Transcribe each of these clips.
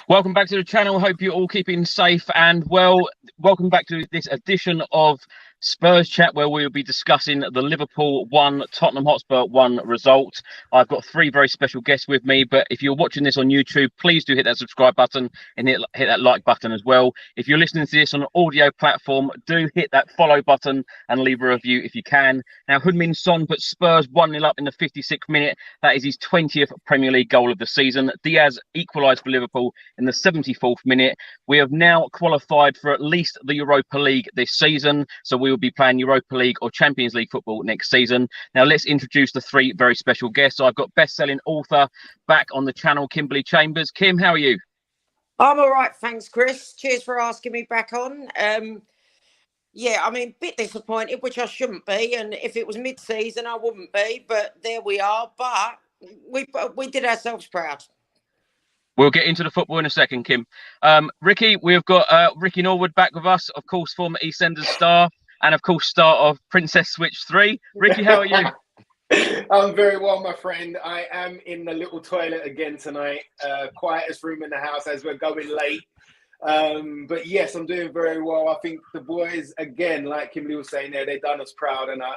Welcome back to the channel. Hope you're all keeping safe and well. Welcome back to this edition of Spurs Chat, where we will be discussing the Liverpool 1, Tottenham Hotspur 1 result. I've got three very special guests with me, but if you're watching this on YouTube, please do hit that subscribe button and hit that like button as well. If you're listening to this on an audio platform, do hit that follow button and leave a review if you can. Now, Heung-min Son put Spurs 1-0 up in the 56th minute. That is his 20th Premier League goal of the season. Diaz equalised for Liverpool in the 74th minute. We have now qualified for at least the Europa League this season, so we will be playing Europa League or Champions League football next season. Now let's introduce the three very special guests. I've got best-selling author back on the channel, Kimberly Chambers. Kim, how are you? I'm all right, thanks, Chris. Cheers for asking me back on. Yeah, I mean, a bit disappointed, which I shouldn't be, and if it was mid-season, I wouldn't be, but there we are. But we did ourselves proud. We'll get into the football in a second, Kim. Ricky, we've got Ricky Norwood back with us, of course, former EastEnders star, and of course, star of Princess Switch 3. Ricky, how are you? I'm very well, my friend. I am in the little toilet again tonight. Quietest room in the house as we're going late. But yes, I'm doing very well. I think the boys, again, like Kimberly was saying there, they've done us proud, and I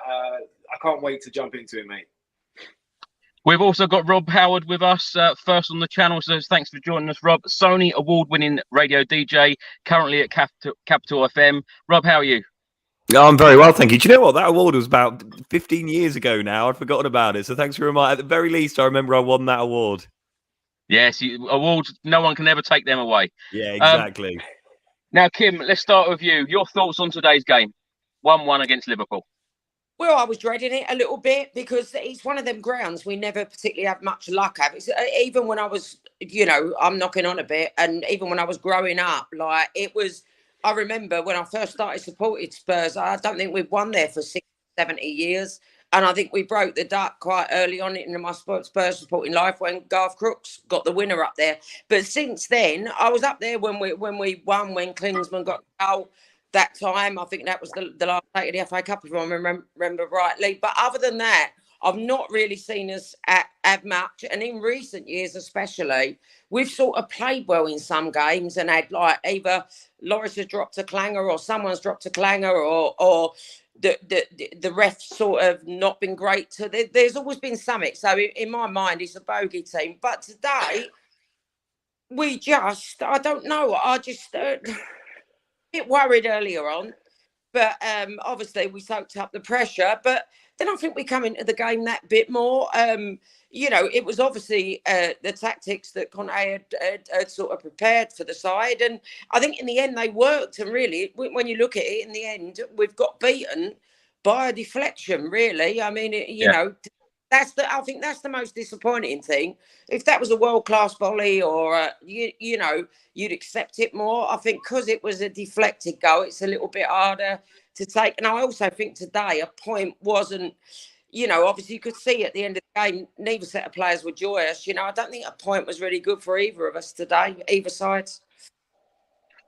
can't wait to jump into it, mate. We've also got Rob Howard with us, first on the channel, so thanks for joining us, Rob. Sony award-winning radio DJ, currently at Capital FM. Rob, how are you? No, I'm very well, thank you. Do you know what? That award was about 15 years ago now. I'd forgotten about it, so thanks for reminding. At the very least, I remember I won that award. Yes, awards, no one can ever take them away. Yeah, exactly. Now, Kim, let's start with you. Your thoughts on today's game? 1-1 against Liverpool. Well, I was dreading it a little bit because it's one of them grounds we never particularly have much luck at. It's, even when I was, I'm knocking on a bit, and even when I was growing up, like it was, I remember when I first started supporting Spurs, I don't think we've won there for 60, 70 years. And I think we broke the duck quite early on in my Spurs supporting life when Garth Crooks got the winner up there. But since then, I was up there when we won, when Klinsmann got the goal. That time, I think that was the last day of the FA Cup, if I remember rightly. But other than that, I've not really seen us have much. And in recent years especially, we've sort of played well in some games and had like either Loris has dropped a clanger or someone's dropped a clanger or the ref's sort of not been great. So there's always been something. So in my mind, it's a bogey team. But today, I don't know. I just... bit worried earlier on, but obviously we soaked up the pressure. But then I think we come into the game that bit more. It was obviously the tactics that Conte had sort of prepared for the side, and I think in the end they worked. And really, when you look at it, in the end, we've got beaten by a deflection. Really, I mean, I think that's the most disappointing thing. If that was a world-class volley or, you'd accept it more. I think because it was a deflected goal, it's a little bit harder to take. And I also think today a point wasn't, obviously you could see at the end of the game, neither set of players were joyous. I don't think a point was really good for either of us today, either side.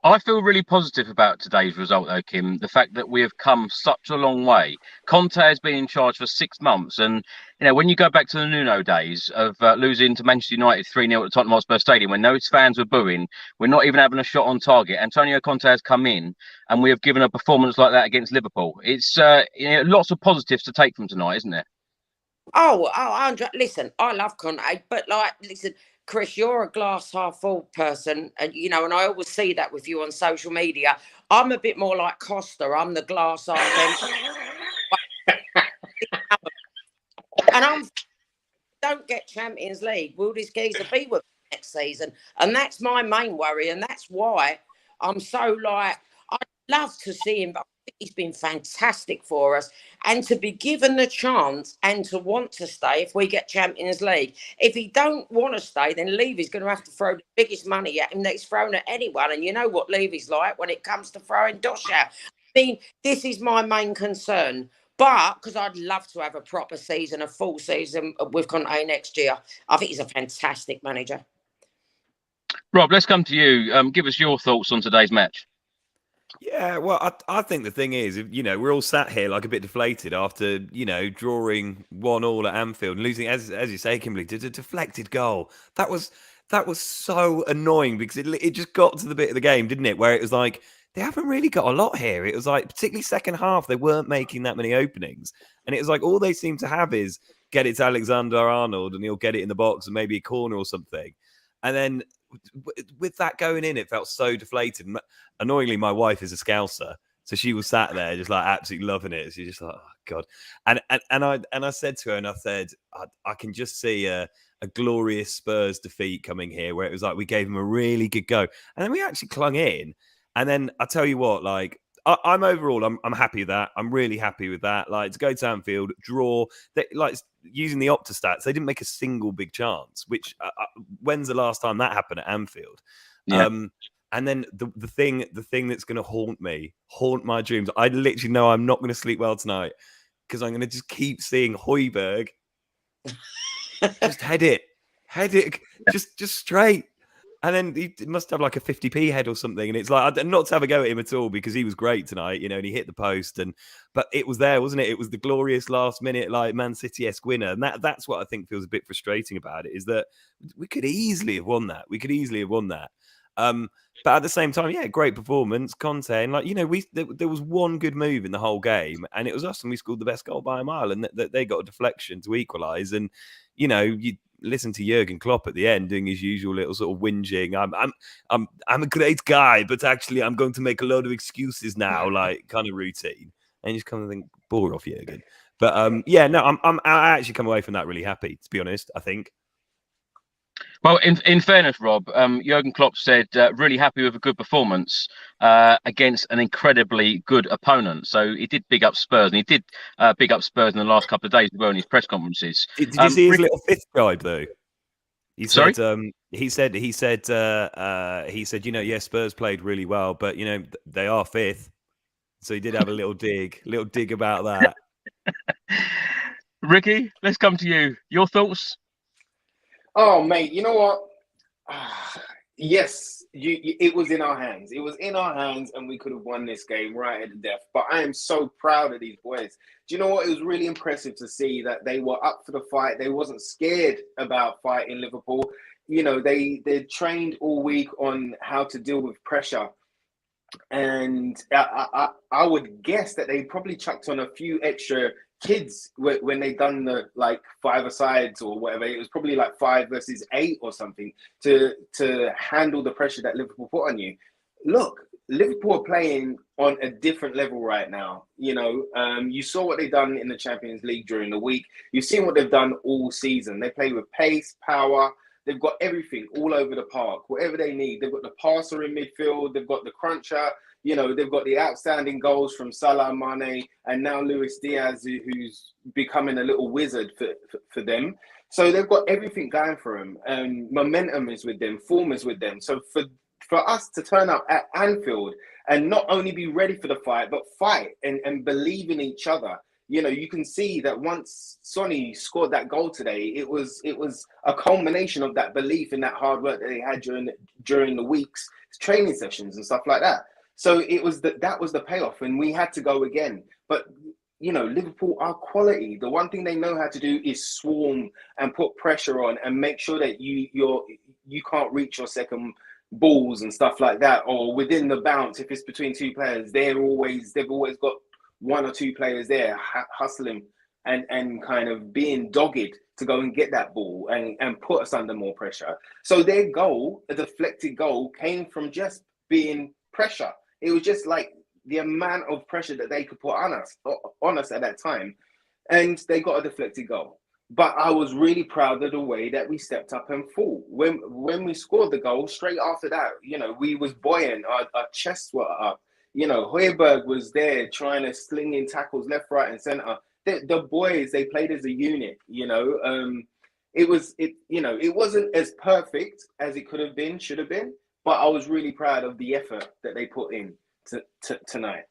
I feel really positive about today's result, though, Kim. The fact that we have come such a long way. Conte has been in charge for 6 months. And, when you go back to the Nuno days of losing to Manchester United 3-0 at the Tottenham Hotspur Stadium, when those fans were booing, we're not even having a shot on target. Antonio Conte has come in and we have given a performance like that against Liverpool. It's lots of positives to take from tonight, isn't there? Oh, Andre, listen, I love Conte, but listen, Chris, you're a glass half full person, and and I always see that with you on social media. I'm a bit more like Costa. I'm the glass half empty. And don't get Champions League. Will this geezer be with next season? And that's my main worry, and that's why I'm so I'd love to see him, but I think he's been fantastic for us. And to be given the chance and to want to stay if we get Champions League. If he don't want to stay, then Levy's going to have to throw the biggest money at him that he's thrown at anyone. And you know what Levy's like when it comes to throwing dosh out. I mean, this is my main concern. But because I'd love to have a proper season, a full season with Conte next year. I think he's a fantastic manager. Rob, let's come to you. Give us your thoughts on today's match. Yeah, well, I think the thing is, we're all sat here like a bit deflated after, drawing 1-1 at Anfield and losing, as you say, Kimberly, to a deflected goal. That was that was so annoying because it just got to the bit of the game, didn't it? Where it was like, they haven't really got a lot here. It was like, particularly second half, they weren't making that many openings. And it was like, all they seem to have is get it to Alexander-Arnold and he'll get it in the box and maybe a corner or something. And then with that going in, it felt so deflated. Annoyingly, my wife is a Scouser. So she was sat there just like absolutely loving it. She's just like, oh, God. And I said to her, and I said, I can just see a glorious Spurs defeat coming here where it was like we gave them a really good go. And then we actually clung in. And then I tell you what, like, I'm overall, I'm happy with that. I'm really happy with that. Like, to go to Anfield, draw, like using the Opta stats, they didn't make a single big chance, which when's the last time that happened at Anfield? Yeah. And then the thing that's going to haunt my dreams. I literally know I'm not going to sleep well tonight because I'm going to just keep seeing Hojbjerg just head it, just straight. And then he must have like a 50p head or something. And it's like, not to have a go at him at all because he was great tonight, you know, and he hit the post. But it was there, wasn't it? It was the glorious last minute, like Man City-esque winner. And that's what I think feels a bit frustrating about it, is that we could easily have won that. But at the same time, yeah, great performance, Conte. And like, you know, there was one good move in the whole game and it was us, and we scored the best goal by a mile, and they got a deflection to equalise. And, you know, you listen to Jurgen Klopp at the end doing his usual little sort of whinging. I'm a great guy, but actually I'm going to make a load of excuses now, like kind of routine. And you just kind of think, bore off Jurgen. But yeah, no, I actually come away from that really happy, to be honest, I think. Well, in fairness, Rob, Jurgen Klopp said really happy with a good performance against an incredibly good opponent. So he did big up Spurs, and he did big up Spurs in the last couple of days as well in his press conferences. Did you see his little fifth guide though? Sorry? He said, you know, yes, Spurs played really well, but you know they are fifth. So he did have a little dig about that. Ricky, let's come to you. Your thoughts? Oh, mate, you know what? Yes, it was in our hands. It was in our hands, and we could have won this game right at the death. But I am so proud of these boys. Do you know what? It was really impressive to see that they were up for the fight. They wasn't scared about fighting Liverpool. You know, they trained all week on how to deal with pressure. And I would guess that they probably chucked on a few extra kids when they done the like 5-a-sides or whatever. It was probably like 5 versus 8 or something to handle the pressure that Liverpool put on you. Look, Liverpool are playing on a different level right now. You know, you saw what they've done in the Champions League during the week. You've seen what they've done all season. They play with pace, power. They've got everything all over the park, whatever they need. They've got the passer in midfield. They've got the cruncher. You know, they've got the outstanding goals from Salah, Mane, and now Luis Diaz, who's becoming a little wizard for them. So they've got everything going for them. Momentum is with them. Form is with them. So for us to turn up at Anfield and not only be ready for the fight, but fight and believe in each other. You know, you can see that once Sonny scored that goal today, it was a culmination of that belief and that hard work that they had during the week's training sessions and stuff like that. So it was that was the payoff, and we had to go again. But you know, Liverpool are quality. The one thing they know how to do is swarm and put pressure on and make sure that you can't reach your second balls and stuff like that, or within the bounce. If it's between two players, they've always got 1 or 2 players there hustling and kind of being dogged to go and get that ball and put us under more pressure. So their goal, a deflected goal, came from just being pressure. It was just like the amount of pressure that they could put on us at that time. And they got a deflected goal. But I was really proud of the way that we stepped up and fought. When we scored the goal, straight after that, you know, we was buoyant. Our chests were up. You know, Hojbjerg was there trying to sling in tackles left, right, and centre. The boys, they played as a unit. You know, it wasn't as perfect as it could have been, should have been. But I was really proud of the effort that they put in tonight.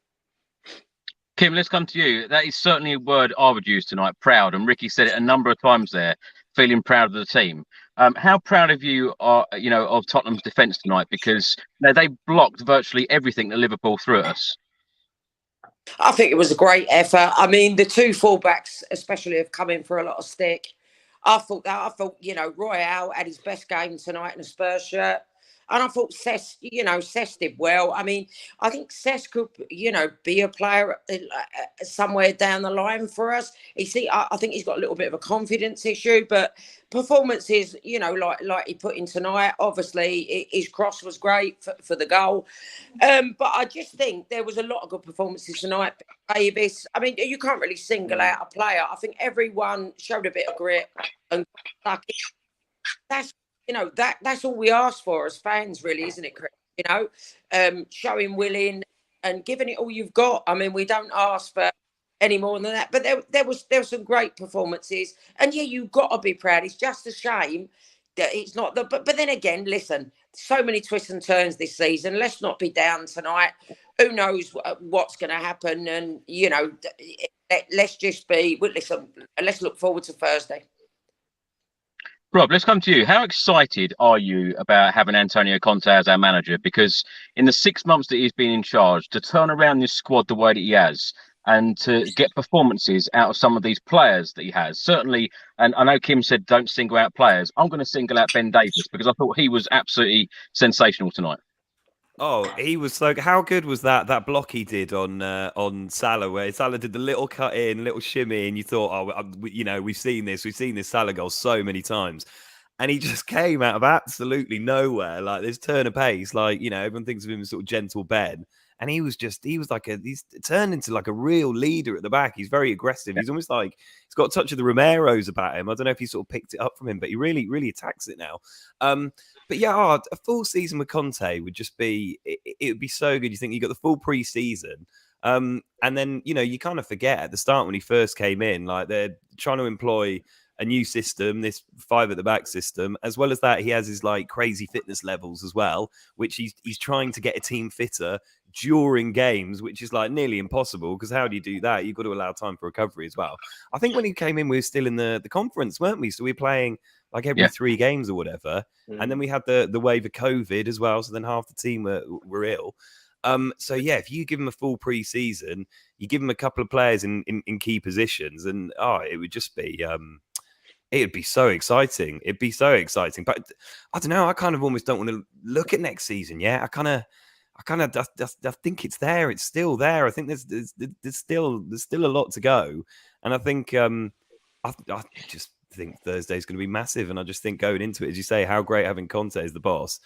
Kim, let's come to you. That is certainly a word I would use tonight, proud. And Ricky said it a number of times there, feeling proud of the team. How proud of you are, you know, of Tottenham's defence tonight? Because you know, they blocked virtually everything that Liverpool threw at us. I think it was a great effort. I mean, the 2 fullbacks especially have come in for a lot of stick. I thought, you know, Royale had his best game tonight in a Spurs shirt. And I thought Cesc did well. I mean, I think Cesc could, you know, be a player somewhere down the line for us. I think he's got a little bit of a confidence issue, but performances, you know, like he put in tonight, obviously his cross was great for the goal. But I just think there was a lot of good performances tonight. Davis, I mean, you can't really single out a player. I think everyone showed a bit of grit and that's, you know, that's all we ask for as fans, really, isn't it, Chris? You know, showing willing and giving it all you've got. I mean, we don't ask for any more than that. But there was some great performances, and yeah, you've got to be proud. It's just a shame that it's not the. But then again, listen, so many twists and turns this season. Let's not be down tonight. Who knows what's going to happen? And you know, let's just be. Listen, let's look forward to Thursday. Rob, let's come to you. How excited are you about having Antonio Conte as our manager? Because in the 6 months that he's been in charge, to turn around this squad the way that he has and to get performances out of some of these players that he has, certainly, and I know Kim said don't single out players. I'm going to single out Ben Davies because I thought he was absolutely sensational tonight. Oh, he was so. How good was that block he did on Salah, where Salah did the little cut in, little shimmy, and you thought, oh, you know, we've seen this Salah goal so many times, and he just came out of absolutely nowhere, like this turn of pace, like, you know, everyone thinks of him as sort of gentle Ben, and he's turned into like a real leader at the back. He's very aggressive. He's almost like he's got a touch of the Romeros about him. I don't know if he sort of picked it up from him, but he really, really attacks it now. But yeah, a full season with Conte would just be, it would be so good. You think you got the full pre-season. And then, you know, you kind of forget at the start when he first came in, like they're trying to employ a new system, this 5 at the back system. As well as that, he has his like crazy fitness levels as well, which he's trying to get a team fitter during games, which is like nearly impossible because how do you do that? You've got to allow time for recovery as well. I think when he came in, we were still in the conference, weren't we? So we were playing like every 3 games or whatever. And then we had the wave of COVID as well. So then half the team were ill. So yeah, if you give him a full pre-season, you give him a couple of players in key positions, and it would just be it'd be so exciting. It'd be so exciting. But I don't know, I kind of almost don't want to look at next season yet. I think it's there. It's still there. I think there's still a lot to go. And I think I just think Thursday's going to be massive. And I just think going into it, as you say, how great having Conte as the boss.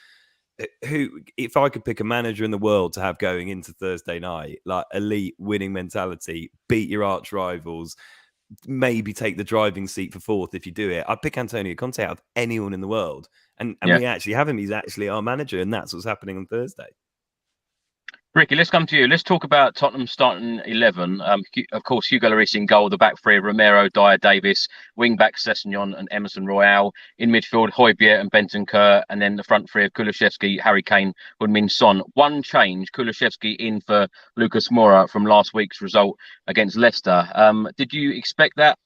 Who, if I could pick a manager in the world to have going into Thursday night, like elite winning mentality, beat your arch rivals, maybe take the driving seat for 4th if you do it, I'd pick Antonio Conte out of anyone in the world. And we actually have him. He's actually our manager, and that's what's happening on Thursday. Ricky, let's come to you. Let's talk about Tottenham starting 11. Of course, Hugo Lloris in goal, the back 3 of Romero, Dyer, Davis, wing-back Sessegnon and Emerson Royale. In midfield, Hojbjerg and Bentancur. And then the front 3 of Kulusevski, Harry Kane, Heung-min Son. One change, Kulusevski in for Lucas Moura from last week's result against Leicester. Did you expect that?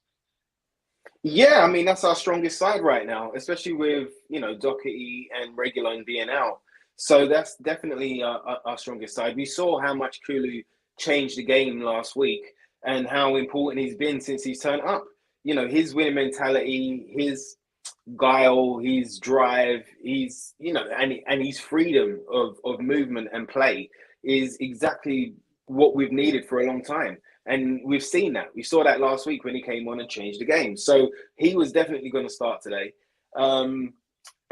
Yeah, I mean, that's our strongest side right now, especially with, you know, Doherty and Reguilón being out. So that's definitely our strongest side. We saw how much Kulu changed the game last week and how important he's been since he's turned up. You know, his winning mentality, his guile, his drive, his, you know, and his freedom of movement and play is exactly what we've needed for a long time. And we've seen that. We saw that last week when he came on and changed the game. So he was definitely going to start today.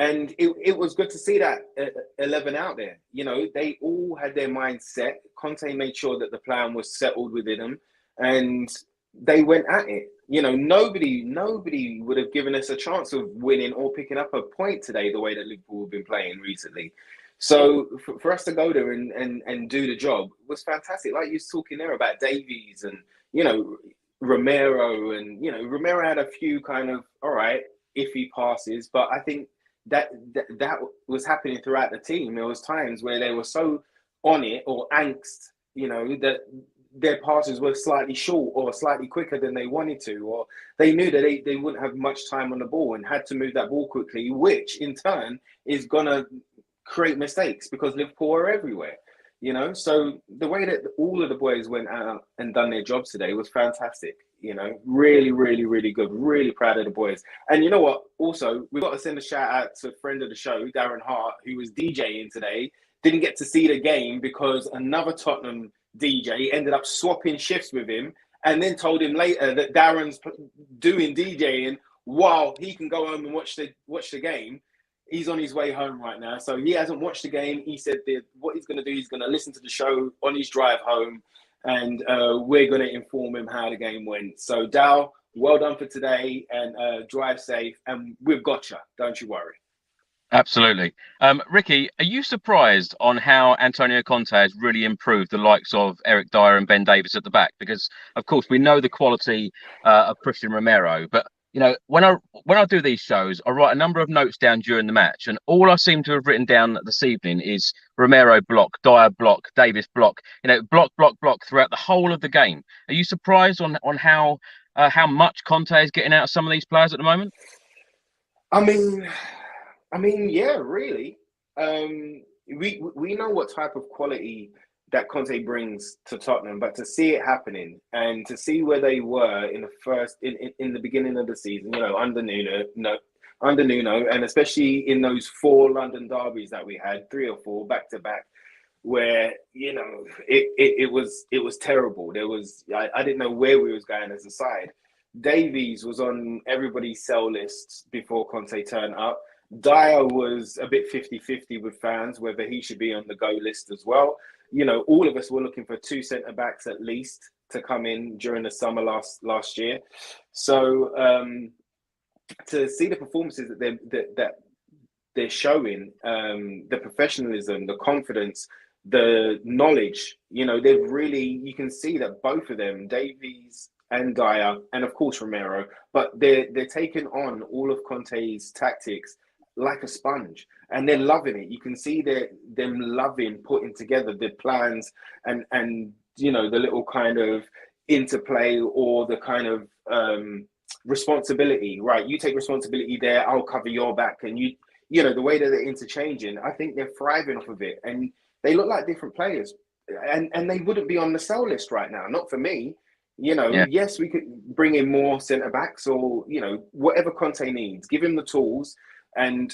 And it was good to see that 11 out there. You know, they all had their minds set. Conte made sure that the plan was settled within them, and they went at it. You know, nobody would have given us a chance of winning or picking up a point today the way that Liverpool have been playing recently. So for us to go there and do the job was fantastic. Like you was talking there about Davies and, you know, Romero, and, you know, Romero had a few kind of, all right, iffy passes, but I think that was happening throughout the team. There was times where they were so on it or angst, you know, that their passes were slightly short or slightly quicker than they wanted to, or they knew that they wouldn't have much time on the ball and had to move that ball quickly, which in turn is going to create mistakes because Liverpool are everywhere. you know. So the way that all of the boys went out and done their jobs today was fantastic, you know, really, really, really good. Really proud of the boys. And you know what? Also, we've got to send a shout out to a friend of the show, Darren Hart, who was DJing today. Didn't get to see the game because another Tottenham DJ ended up swapping shifts with him, and then told him later that Darren's doing DJing while he can go home and watch the game. He's on his way home right now, so he hasn't watched the game. He said that what he's going to do, he's going to listen to the show on his drive home, and we're going to inform him how the game went. So, Dal, well done for today, and drive safe, and we've got you. Don't you worry. Absolutely. Ricky, are you surprised on how Antonio Conte has really improved the likes of Eric Dyer and Ben Davies at the back? Because, of course, we know the quality of Christian Romero, but you know, when I do these shows, I write a number of notes down during the match, and all I seem to have written down this evening is Romero block, Dyer block, Davies block. You know, block throughout the whole of the game. Are you surprised on how much Conte is getting out of some of these players at the moment? I mean, yeah, really. We know what type of quality that Conte brings to Tottenham, but to see it happening and to see where they were in the beginning of the season, you know, under Nuno, and especially in those 4 London derbies that we had, 3 or 4 back to back, where, you know, it was terrible. I didn't know where we was going as a side. Davies was on everybody's sell lists before Conte turned up. Dyer was a bit 50-50 with fans, whether he should be on the go list as well. You know, all of us were looking for 2 centre-backs at least to come in during the summer last year. So to see the performances that they're showing, the professionalism, the confidence, the knowledge, you know, you can see that both of them, Davies and Dyer, and of course Romero, but they're taking on all of Conte's tactics like a sponge, and they're loving it. You can see them loving putting together the plans and you know, the little kind of interplay or the kind of responsibility, right? You take responsibility there, I'll cover your back, and you know, the way that they're interchanging, I think they're thriving off of it, and they look like different players, and they wouldn't be on the sell list right now, not for me. You know, yeah. Yes, we could bring in more centre backs, or, you know, whatever Conte needs, give him the tools. And,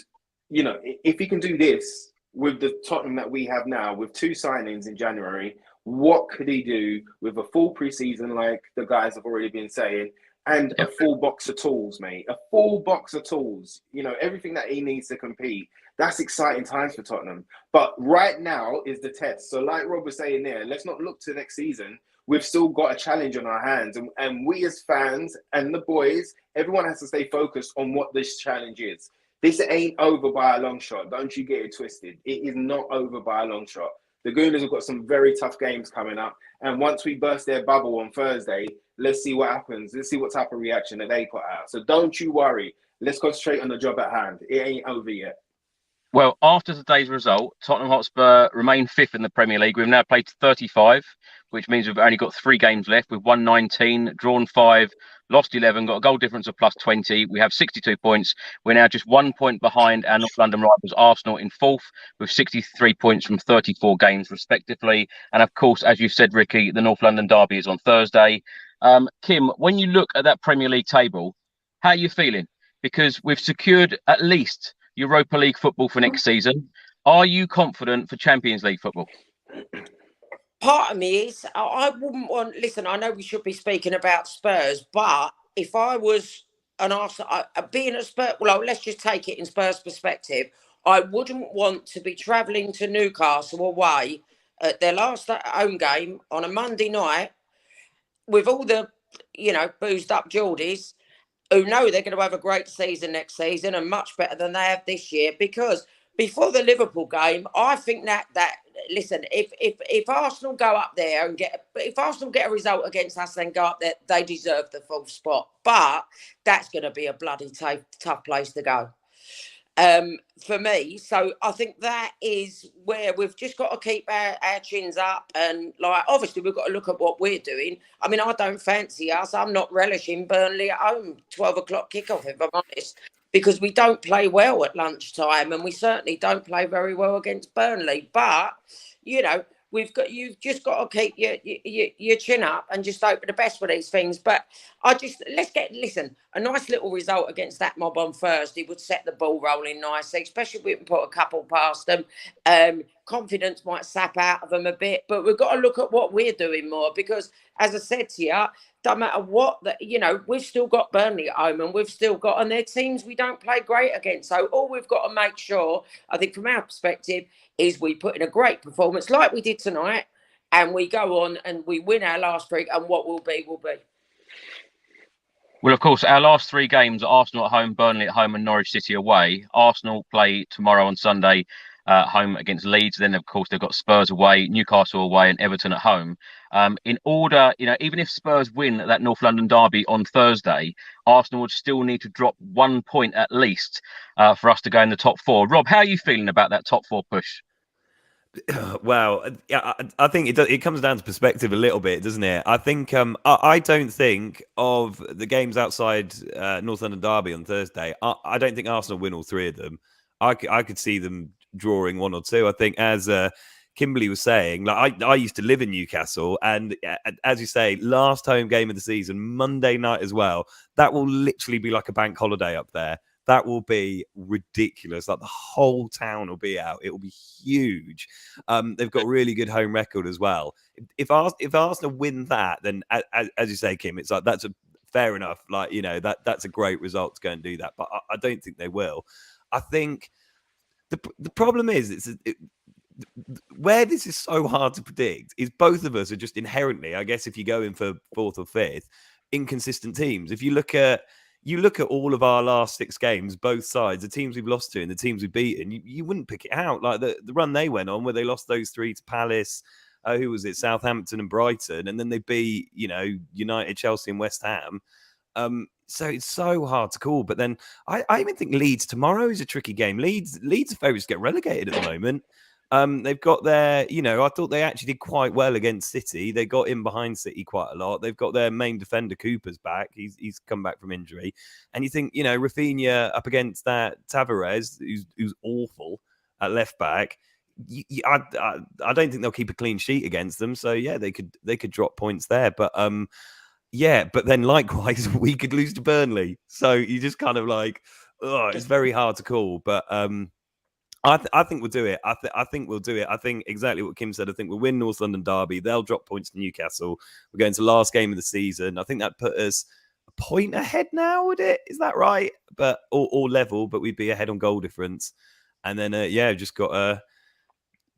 you know, if he can do this with the Tottenham that we have now, with 2 signings in January, what could he do with a full preseason, like the guys have already been saying, and a full box of tools, mate? A full box of tools, you know, everything that he needs to compete. That's exciting times for Tottenham. But right now is the test. So like Rob was saying there, let's not look to next season. We've still got a challenge on our hands. And we as fans and the boys, everyone has to stay focused on what this challenge is. This ain't over by a long shot. Don't you get it twisted. It is not over by a long shot. The Gooners have got some very tough games coming up. And once we burst their bubble on Thursday, let's see what happens. Let's see what type of reaction that they put out. So don't you worry. Let's concentrate on the job at hand. It ain't over yet. Well, after today's result, Tottenham Hotspur remain 5th in the Premier League. We've now played 35, which means we've only got 3 games left. We've won 19, drawn 5, lost 11, got a goal difference of plus 20. We have 62 points. We're now just 1 point behind our North London rivals, Arsenal, in 4th, with 63 points from 34 games, respectively. And of course, as you said, Ricky, the North London derby is on Thursday. Kim, when you look at that Premier League table, how are you feeling? Because we've secured at least Europa League football for next season. Are you confident for Champions League football? Part of me is, I wouldn't want, listen, I know we should be speaking about Spurs, but if I was an Arsenal, being a Spurs, well, let's just take it in Spurs perspective, I wouldn't want to be travelling to Newcastle away at their last home game on a Monday night with all the, you know, boozed up Geordies who know they're going to have a great season next season and much better than they have this year. Because before the Liverpool game, I think that listen, if Arsenal go up there and if Arsenal get a result against us and go up there, they deserve the full spot. But that's going to be a bloody tough place to go for me. So I think that is where we've just got to keep our chins up, and like obviously we've got to look at what we're doing. I mean, I don't fancy us. I'm not relishing Burnley at home 12 o'clock kickoff, if I'm honest, because we don't play well at lunchtime, and we certainly don't play very well against Burnley. But you know, you've just got to keep your chin up and just hope for the best for these things. But listen, a nice little result against that mob on Thursday would set the ball rolling nicely, especially if we can put a couple past them. Confidence might sap out of them a bit, but we've got to look at what we're doing more, because, as I said to you, don't matter what, we've still got Burnley at home, and their teams we don't play great against. So all we've got to make sure, I think, from our perspective, is we put in a great performance like we did tonight, and we go on and we win our last three, and what will be, will be. Well, of course, our last three games are Arsenal at home, Burnley at home, and Norwich City away. Arsenal play tomorrow on Sunday, home against Leeds. Then, of course, they've got Spurs away, Newcastle away, and Everton at home. In order, even if Spurs win that North London derby on Thursday, Arsenal would still need to drop 1 point at least for us to go in the top four. Rob, how are you feeling about that top four push? Well, I think it comes down to perspective a little bit, doesn't it? I think I don't think of the games outside North London derby on Thursday. I don't think Arsenal win all three of them. I could see them drawing one or two. I think, as Kimberly was saying, like I used to live in Newcastle, and as you say, last home game of the season, Monday night as well. That will literally be like a bank holiday up there. That will be ridiculous. Like the whole town will be out. It will be huge. They've got a really good home record as well. If Arsenal win that, then as you say, Kim, it's like that's fair enough. Like, that's a great result to go and do that. But I don't think they will. I think the problem is where this is so hard to predict is both of us are just inherently, I guess, if you go in for fourth or fifth, inconsistent teams. If you look at all of our last six games, both sides, the teams we've lost to and the teams we've beaten, you wouldn't pick it out. Like the run they went on where they lost those three to Palace, who was it, Southampton and Brighton, and then they beat, United, Chelsea and West Ham. So it's so hard to call. But then I even think Leeds tomorrow is a tricky game. Leeds are favourites to get relegated at the moment. They've got their, I thought they actually did quite well against City. They got in behind City quite a lot. They've got their main defender, Cooper's back. He's come back from injury. And you think, Rafinha up against that Tavares, who's awful at left back. I don't think they'll keep a clean sheet against them. So, yeah, they could drop points there. But, but then likewise, we could lose to Burnley. So you just kind of like, it's very hard to call. But, I think we'll do it. I think we'll do it. I think exactly what Kim said. I think we'll win North London derby. They'll drop points to Newcastle. We're going to the last game of the season. I think that put us a point ahead now, would it? Is that right? But or level, but we'd be ahead on goal difference. And then, just got to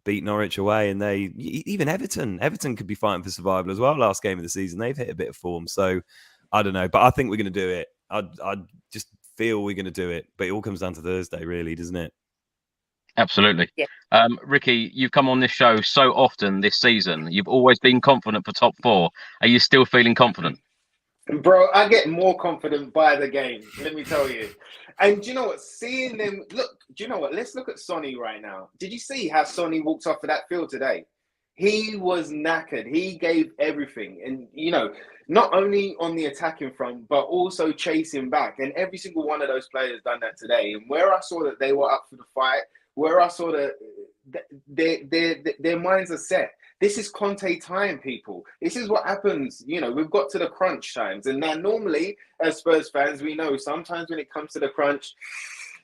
beat Norwich away. And even Everton could be fighting for survival as well. Last game of the season, they've hit a bit of form. So I don't know, but I think we're going to do it. I just feel we're going to do it. But it all comes down to Thursday, really, doesn't it? Absolutely. Yeah. Ricky, you've come on this show so often this season. You've always been confident for top four. Are you still feeling confident? Bro, I get more confident by the game, let me tell you. And do you know what? Seeing them, look, do you know what? Let's look at Sonny right now. Did you see how Sonny walked off of that field today? He was knackered. He gave everything. And, not only on the attacking front, but also chasing back. And every single one of those players done that today. And where I saw that they were up for the fight, where I saw that their minds are set. This is Conte time, people. This is what happens. We've got to the crunch times. And now normally, as Spurs fans, we know sometimes when it comes to the crunch,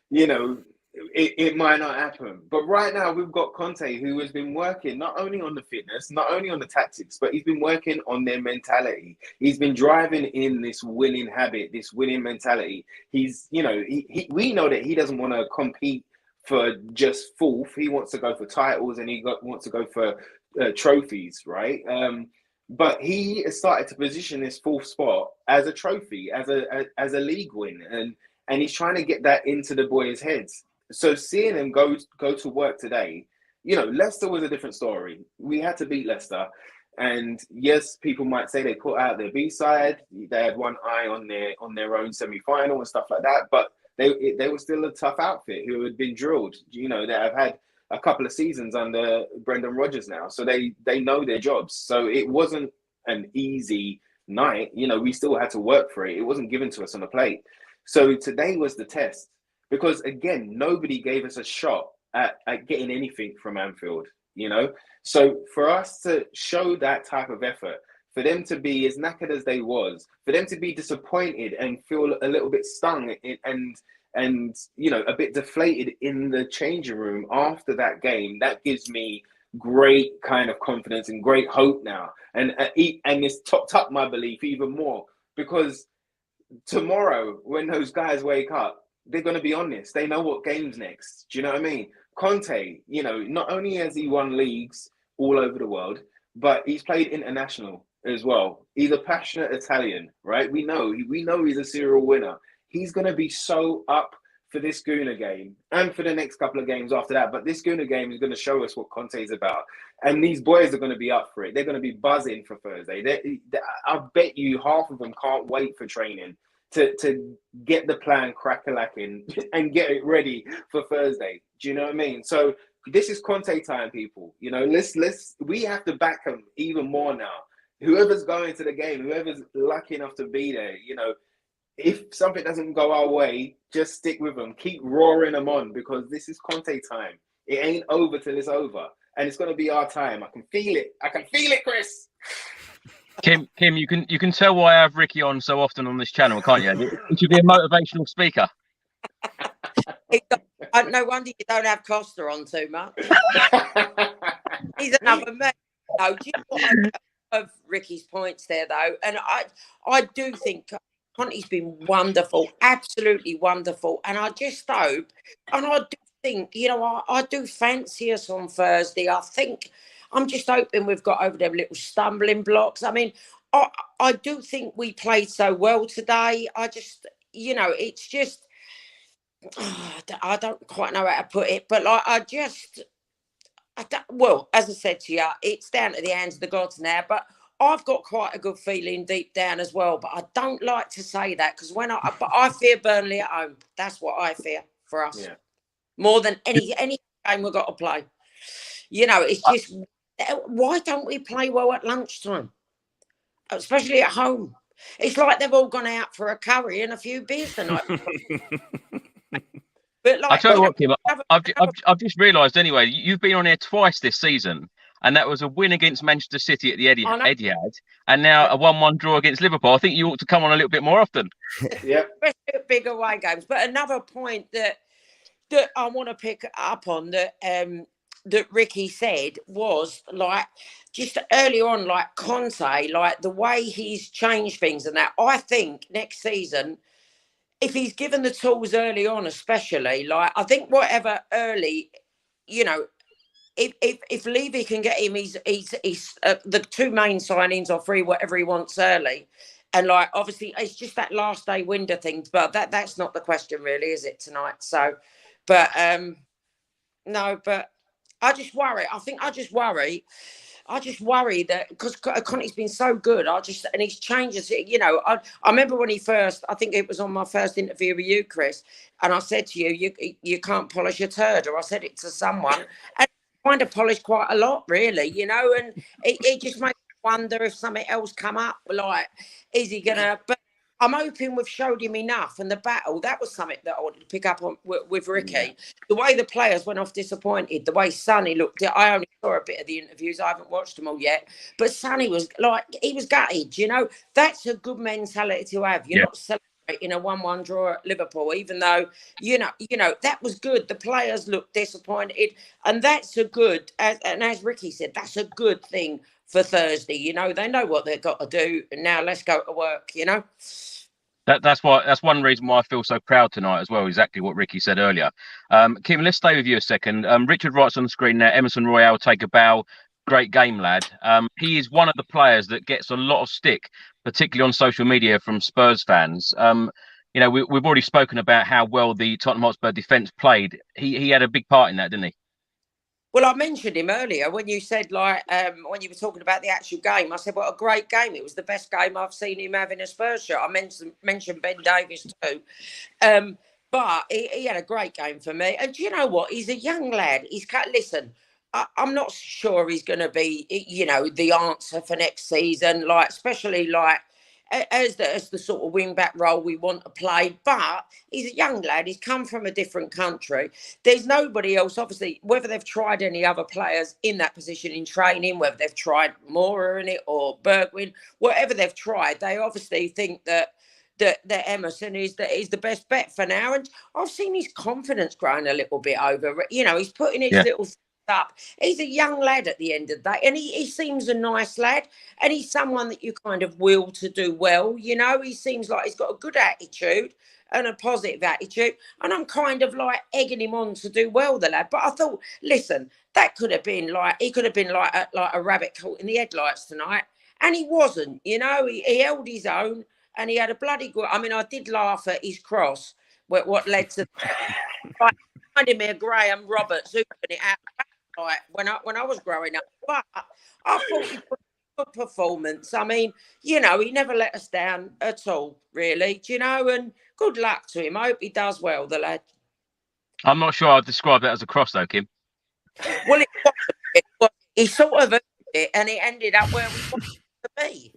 it might not happen. But right now, we've got Conte, who has been working not only on the fitness, not only on the tactics, but he's been working on their mentality. He's been driving in this winning habit, this winning mentality. He's, we know that he doesn't want to compete for just fourth. He wants to go for titles and wants to go for trophies, right? But he has started to position this fourth spot as a trophy, as a league win, and he's trying to get that into the boys' heads. So seeing him go to work today, Leicester was a different story. We had to beat Leicester, and yes, people might say they put out their B-side. They had one eye on their own semi-final and stuff like that, but they were still a tough outfit who had been drilled, that have had a couple of seasons under Brendan Rodgers now. So they know their jobs. So it wasn't an easy night. We still had to work for it. It wasn't given to us on a plate. So today was the test because, again, nobody gave us a shot at getting anything from Anfield. you know? So for us to show that type of effort, for them to be as knackered as they was, for them to be disappointed and feel a little bit stung and you know, a bit deflated in the changing room after that game, that gives me great kind of confidence and great hope now. And it's topped up my belief even more, because tomorrow when those guys wake up, they're going to be honest. They know what game's next. Do you know what I mean? Conte, you know, not only has he won leagues all over the world, but he's played international as well. He's a passionate Italian, right? We know he's a serial winner. He's going to be so up for this Guna game and for the next couple of games after that. But this Guna game is going to show us what Conte is about. And these boys are going to be up for it. They're going to be buzzing for Thursday. I bet you half of them can't wait for training to get the plan crack-a-lacking and get it ready for Thursday. Do you know what I mean? So this is Conte time, people. You know, we have to back him even more now. Whoever's going to the game, whoever's lucky enough to be there, you know, if something doesn't go our way, just stick with them. Keep roaring them on, because this is Conte time. It ain't over till it's over. And it's going to be our time. I can feel it. I can feel it, Chris. Kim, you can tell why I have Ricky on so often on this channel, can't you? He should be a motivational speaker. No wonder you don't have Costa on too much. He's another man. No, do you know what of Ricky's points there, though? And I do think Conte's been wonderful, absolutely wonderful. And I just hope, and I do think, you know, I do fancy us on Thursday. I'm just hoping we've got over them little stumbling blocks. I mean, I do think we played so well today. I just, you know, it's just, I don't quite know how to put it, but like, well, as I said to you, it's down to the hands of the gods now, but I've got quite a good feeling deep down as well, but I don't like to say that, because but I fear Burnley at home. That's what I fear for us. Yeah. More than any game we've got to play. You know, it's just, why don't we play well at lunchtime? Especially at home. It's like they've all gone out for a curry and a few beers tonight. But like, I tell you what, Kim, I've just realised anyway, you've been on here twice this season, and that was a win against Manchester City at the Etihad, and now a 1-1 draw against Liverpool. I think you ought to come on a little bit more often. Yeah, big away games. But another point that I want to pick up on that Ricky said was, like, just early on, like Conte, like the way he's changed things and that. I think next season, if he's given the tools early on, especially, like, I think whatever early, you know, if Levy can get him, he's the two main signings or free, whatever he wants early. And like, obviously it's just that last day window thing, but that's not the question really, is it, tonight? So, but no, but I just worry. I just worry that because Conte's been so good, and he's changes. You know, I remember when I think it was on my first interview with you, Chris, and I said to you, you can't polish a turd, or I said it to someone, and I kind of polished quite a lot, really, you know, and it just makes me wonder if something else come up, like, is he gonna? But I'm hoping we've showed him enough, and the battle, that was something that I wanted to pick up on with Ricky. Yeah. The way the players went off disappointed, the way Sonny looked, I only saw a bit of the interviews, I haven't watched them all yet, but Sonny was like, he was gutted, you know. That's a good mentality to have. You're not celebrating a 1-1 draw at Liverpool, even though, you know, that was good. The players looked disappointed, and that's a good, and as Ricky said, that's a good thing for Thursday. You know, they know what they've got to do, and now let's go to work, you know. That's one reason why I feel so proud tonight as well. Exactly what Ricky said earlier. Kim, let's stay with you a second. Richard writes on the screen there, Emerson Royale, take a bow. Great game, lad. He is one of the players that gets a lot of stick, particularly on social media from Spurs fans. You know, we've already spoken about how well the Tottenham Hotspur defence played. He had a big part in that, didn't he? Well, I mentioned him earlier when you said, like, when you were talking about the actual game. I said, what a great game. It was the best game I've seen him have in a Spurs shirt. I mentioned Ben Davies too. But he had a great game for me. And do you know what? He's a young lad. Listen, I'm not sure he's going to be, you know, the answer for next season. Like, especially, like, as the sort of wing back role we want to play. But he's a young lad. He's come from a different country. There's nobody else, obviously, whether they've tried any other players in that position in training, whether they've tried Mora in it or Bergwijn, whatever they've tried, they obviously think that Emerson is the best bet for now. And I've seen his confidence growing a little bit over. You know, he's putting his little up. He's a young lad at the end of the day, and he seems a nice lad, and he's someone that you kind of will to do well. You know, he seems like he's got a good attitude and a positive attitude, and I'm kind of like egging him on to do well, the lad. But I thought, listen, that could have been like, he could have been like a rabbit caught in the headlights tonight, and he wasn't. You know, he held his own, and he had a bloody good. I mean, I did laugh at his cross, what led to like, reminded me of Graham Roberts hooping it out. Like when I was growing up, but I thought he put a good performance. I mean, you know, he never let us down at all, really. Do you know? And good luck to him. I hope he does well, the lad. I'm not sure I'd describe that as a cross, though, Kim. Well, he sort of earned it, and it ended up where we wanted it to be.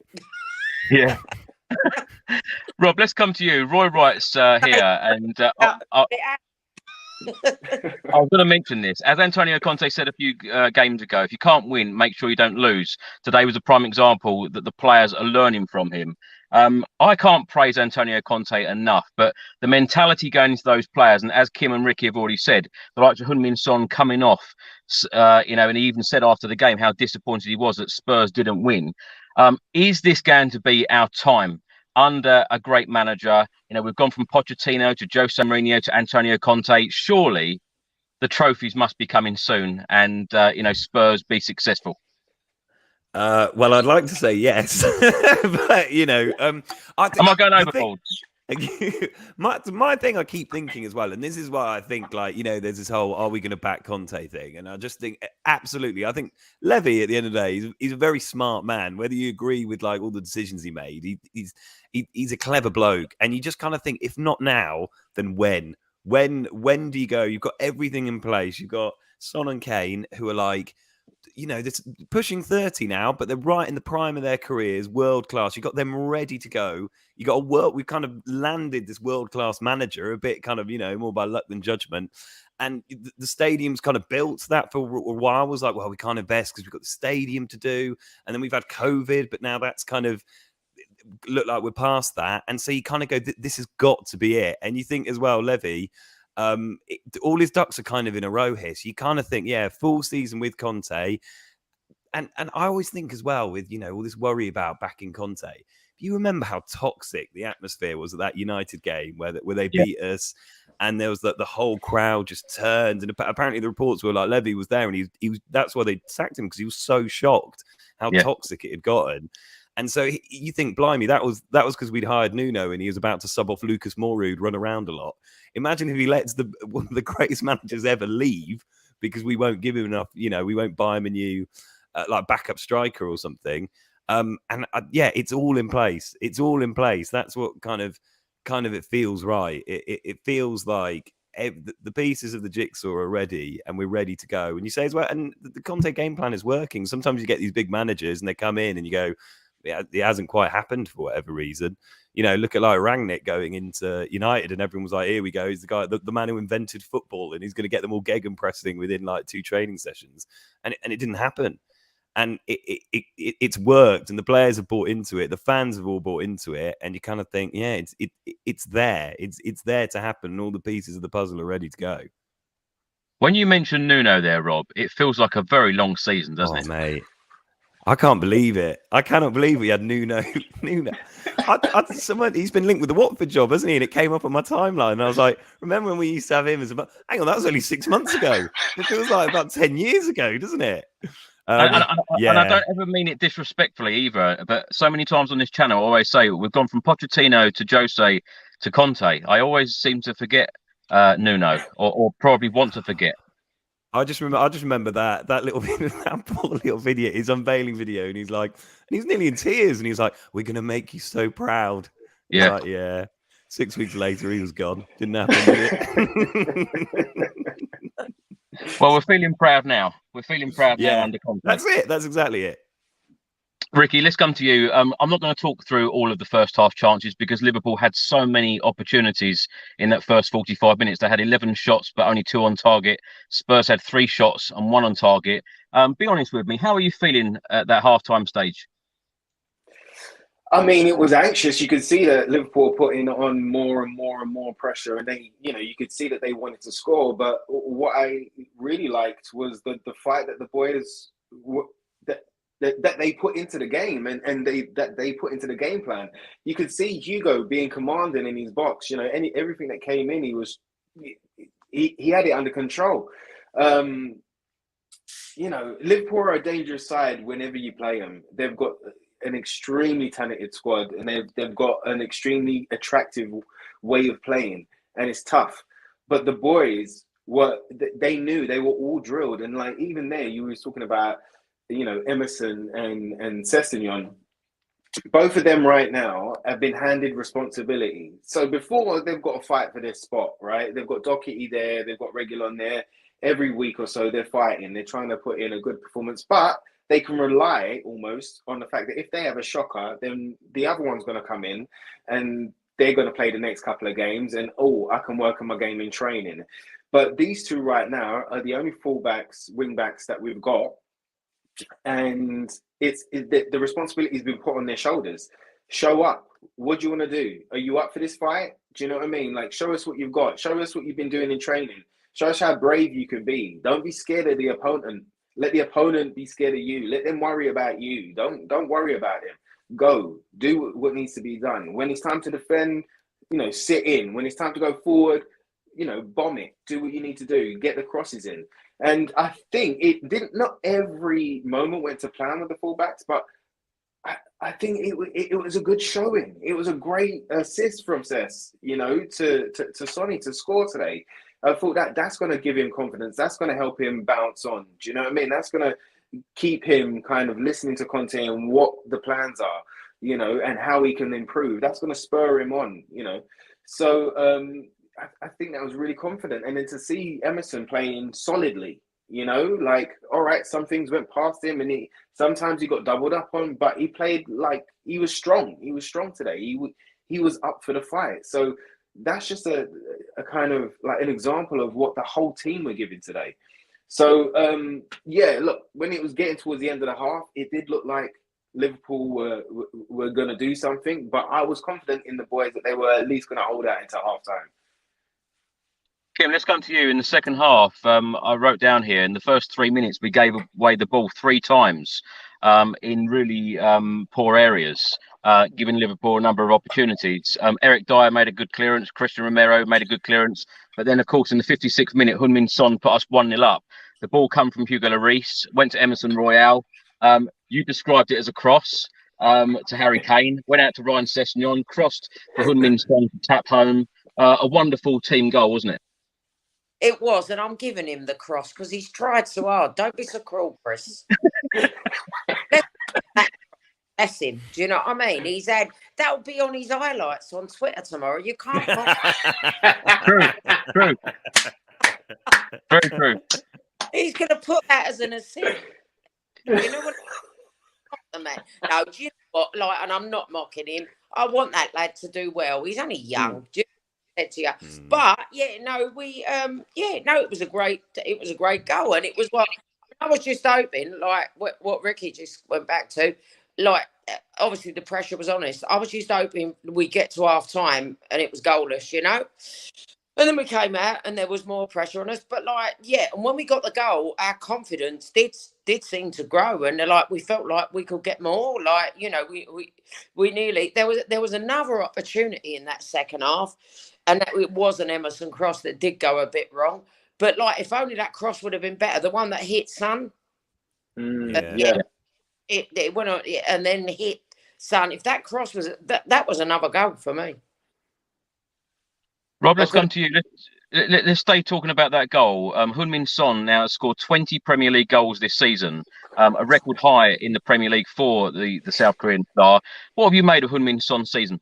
Yeah. Rob, let's come to you. Roy writes here, and I was going to mention this. As Antonio Conte said a few games ago, if you can't win, make sure you don't lose. Today was a prime example that the players are learning from him. I can't praise Antonio Conte enough, but the mentality going into those players, and as Kim and Ricky have already said, the likes of Heung-min Son coming off, you know, and he even said after the game how disappointed he was that Spurs didn't win. Is this going to be our time under a great manager? You know, we've gone from Pochettino to Jose Mourinho to Antonio Conte. Surely the trophies must be coming soon, and you know, Spurs be successful. Well, I'd like to say yes, but you know, am I going overboard? My thing I keep thinking as well, and this is why I think, like, you know, there's this whole "are we going to back Conte" thing, and I just think absolutely. I think Levy, at the end of the day, he's a very smart man. Whether you agree with like all the decisions he made, he's a clever bloke, and you just kind of think, if not now, then when? When do you go? You've got everything in place. You've got Son and Kane, who are like, you know, this pushing 30 now, but they're right in the prime of their careers, world class. You got them ready to go. You got we've kind of landed this world class manager, a bit kind of, you know, more by luck than judgment. And the stadium's kind of built that for a while. It was like, well, we can't invest because we've got the stadium to do, and then we've had COVID, but now that's kind of look like we're past that. And so you kind of go, this has got to be it. And you think as well, Levy, all his ducks are kind of in a row here. So you kind of think, yeah, full season with Conte. And I always think as well with, you know, all this worry about backing Conte. You remember how toxic the atmosphere was at that United game where they beat us, and there was the whole crowd just turned, and apparently the reports were like Levy was there, and he was that's why they sacked him, because he was so shocked how toxic it had gotten. And so you think, blimey, that was because we'd hired Nuno and he was about to sub off Lucas Moura, who'd run around a lot. Imagine if he lets one of the greatest managers ever leave because we won't give him enough, you know, we won't buy him a new like backup striker or something. Yeah, it's all in place. It's all in place. That's what kind of it feels right. It feels like the pieces of the jigsaw are ready and we're ready to go. And you say as well, and the Conte game plan is working. Sometimes you get these big managers and they come in and you go, it hasn't quite happened for whatever reason. You know, look at like Rangnick going into United and everyone was like, here we go. He's the guy, the man who invented football, and he's going to get them all gegenpressing within like 2 training sessions. And it didn't happen. And it's worked, and the players have bought into it. The fans have all bought into it, and you kind of think, yeah, it's there. It's there to happen, and all the pieces of the puzzle are ready to go. When you mention Nuno there, Rob, it feels like a very long season, doesn't it? Mate, I can't believe it. I cannot believe we had Nuno. He's been linked with the Watford job, hasn't he? And it came up on my timeline, and I was like, remember when we used to have him as a? Hang on, that was only 6 months ago. It feels like about 10 years ago, doesn't it? And I don't ever mean it disrespectfully either, but so many times on this channel I always say we've gone from Pochettino to Jose to Conte. I always seem to forget Nuno, or probably want to forget. I just remember that little that poor little video, his unveiling video, and he's nearly in tears, and he's like, "We're gonna make you so proud." Yeah, like, yeah. 6 weeks later, he was gone. Didn't happen, did it? Well, we're feeling proud now. We're feeling proud now under Conte. That's it. That's exactly it. Ricky, let's come to you. I'm not going to talk through all of the first half chances because Liverpool had so many opportunities in that first 45 minutes. They had 11 shots, but only 2 on target. Spurs had 3 shots and 1 on target. Be honest with me. How are you feeling at that half-time stage? I mean, it was anxious. You could see that Liverpool putting on more and more and more pressure, and they, you could see that they wanted to score. But what I really liked was the fight that the boys that they put into the game and they put into the game plan. You could see Hugo being commanding in his box. Everything that came in, he had it under control. Liverpool are a dangerous side whenever you play them. They've got an extremely talented squad, and they've got an extremely attractive way of playing, and it's tough. But the boys they knew, they were all drilled, and like even there, you were talking about Emerson and Sessegnon. Both of them right now have been handed responsibility. So before, they've got to fight for their spot, right? They've got Doherty there, they've got Reguilon there. Every week or so, they're fighting. They're trying to put in a good performance, but they can rely almost on the fact that if they have a shocker, then the other one's going to come in and they're going to play the next couple of games, and I can work on my game in training. But these two right now are the only fullbacks, wingbacks that we've got, and the responsibility has been put on their shoulders. Show up. What do you want to do? Are you up for this fight? Do you know what I mean? Like, show us what you've got. Show us what you've been doing in training. Show us how brave you can be. Don't be scared of the opponent. Let the opponent be scared of you. Let them worry about you. Don't worry about them. Go. Do what needs to be done. When it's time to defend, sit in. When it's time to go forward, bomb it. Do what you need to do. Get the crosses in. And I think not every moment went to plan with the fullbacks, but I think it was a good showing. It was a great assist from Cess, to Sonny to score today. I thought that's going to give him confidence. That's going to help him bounce on. Do you know what I mean? That's going to keep him kind of listening to Conte and what the plans are, and how he can improve. That's going to spur him on, So I think that was really confident. And then to see Emerson playing solidly, all right, some things went past him and sometimes he got doubled up on, but he played like he was strong. He was strong today. He was up for the fight. So that's just a kind of like an example of what the whole team were giving today. So, look, when it was getting towards the end of the half, it did look like Liverpool were going to do something, but I was confident in the boys that they were at least going to hold out into half-time. Kim, let's come to you. In the second half, I wrote down here, in the first 3 minutes, we gave away the ball 3 times in really poor areas, giving Liverpool a number of opportunities. Eric Dyer made a good clearance. Christian Romero made a good clearance. But then, of course, in the 56th minute, Heung-min Son put us 1-0 up. The ball come from Hugo Lloris, went to Emerson Royale. You described it as a cross to Harry Kane, went out to Ryan Sessegnon, crossed to Heung-min Son to tap home. A wonderful team goal, wasn't it? It was, and I'm giving him the cross because he's tried so hard. Don't be so cruel, Chris. Bless him. Do you know what I mean? That'll be on his highlights on Twitter tomorrow. You can't. True. Very true. He's going to put that as an assist. You know what? Man. No, do you know what? Like, and I'm not mocking him. I want that lad to do well. He's only young. Do you to you. But it was a great goal, and it was what I was just hoping, like what Ricky just went back to, like obviously the pressure was on us. I was just hoping we get to half time and it was goalless, and then we came out and there was more pressure on us. But and when we got the goal, our confidence did seem to grow, and we felt like we could get more. We nearly there was another opportunity in that second half. And it was an Emerson cross that did go a bit wrong. But, if only that cross would have been better. The one that hit Son. It went on and then hit Son. If that cross was... That was another goal for me. Rob, let's come to you. Let's stay talking about that goal. Heung-min Son now has scored 20 Premier League goals this season. A record high in the Premier League for the South Korean star. What have you made of Heung-min Son's season?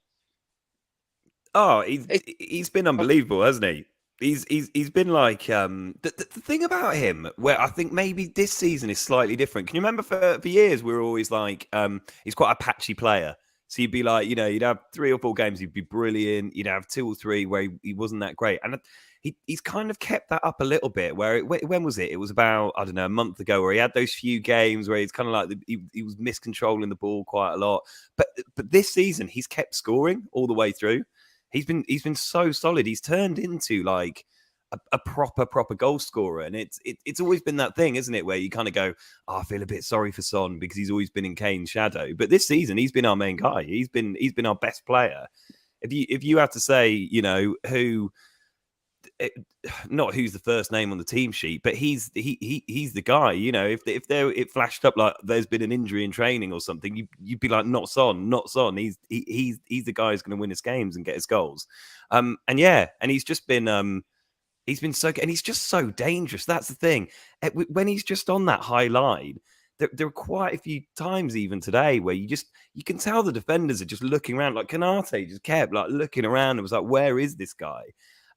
Oh, he's been unbelievable, hasn't he? He's been like the thing about him where I think maybe this season is slightly different. Can you remember for years we were always like he's quite a patchy player. So you'd be like, you'd have 3 or 4 games, he'd be brilliant. You'd have 2 or 3 where he wasn't that great. And he's kind of kept that up a little bit. When was it? It was about, I don't know, a month ago where he had those few games where he's kind of like, he was miscontrolling the ball quite a lot. But this season, he's kept scoring all the way through. He's been so solid. He's turned into like a proper goal scorer, and it's always been that thing, isn't it? Where you kind of go, oh, I feel a bit sorry for Son because he's always been in Kane's shadow. But this season, he's been our main guy. He's been our best player. If you have to say, who, not who's the first name on the team sheet, but he's the guy. If it flashed up like there's been an injury in training or something, you'd be like, not Son. He's the guy who's going to win us games and get us goals. And he's just been he's been so good, and he's just so dangerous. That's the thing. When he's just on that high line, there are quite a few times even today where you can tell the defenders are just looking around. Like Konate just kept like looking around and was like, where is this guy?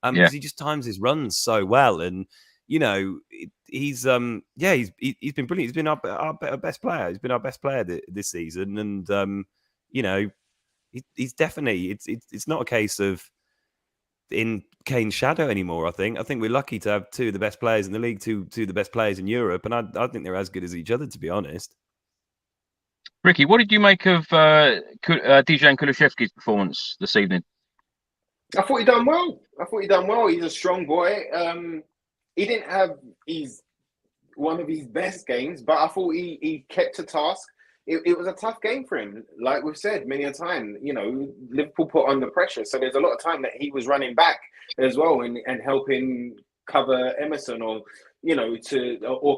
Because he just times his runs so well, and he's been brilliant. He's been our best player. He's been our best player this season, and he's definitely it's not a case of in Kane's shadow anymore. I think we're lucky to have 2 of the best players in the league, two of the best players in Europe, and I think they're as good as each other, to be honest. Ricky, what did you make of Dejan Kulusevski's performance this evening? I thought he done well. He's a strong boy. He didn't have one of his best games, but I thought he kept to task. It was a tough game for him. Like we've said many a time, Liverpool put on the pressure. So there's a lot of time that he was running back as well and helping cover Emerson or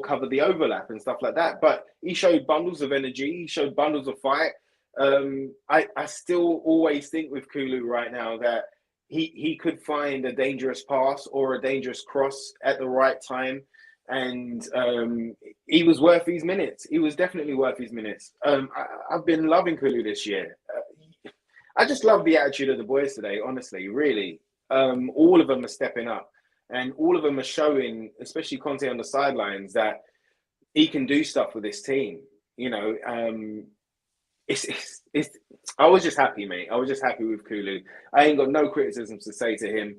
cover the overlap and stuff like that. But he showed bundles of energy. He showed bundles of fight. I still always think with Kulu right now that he could find a dangerous pass or a dangerous cross at the right time. And he was worth his minutes. He was definitely worth his minutes. I've been loving Kulu this year. I just love the attitude of the boys today, honestly, really. All of them are stepping up. And all of them are showing, especially Conte on the sidelines, that he can do stuff with this team. I was just happy, mate. I was just happy with Kulu. I ain't got no criticisms to say to him.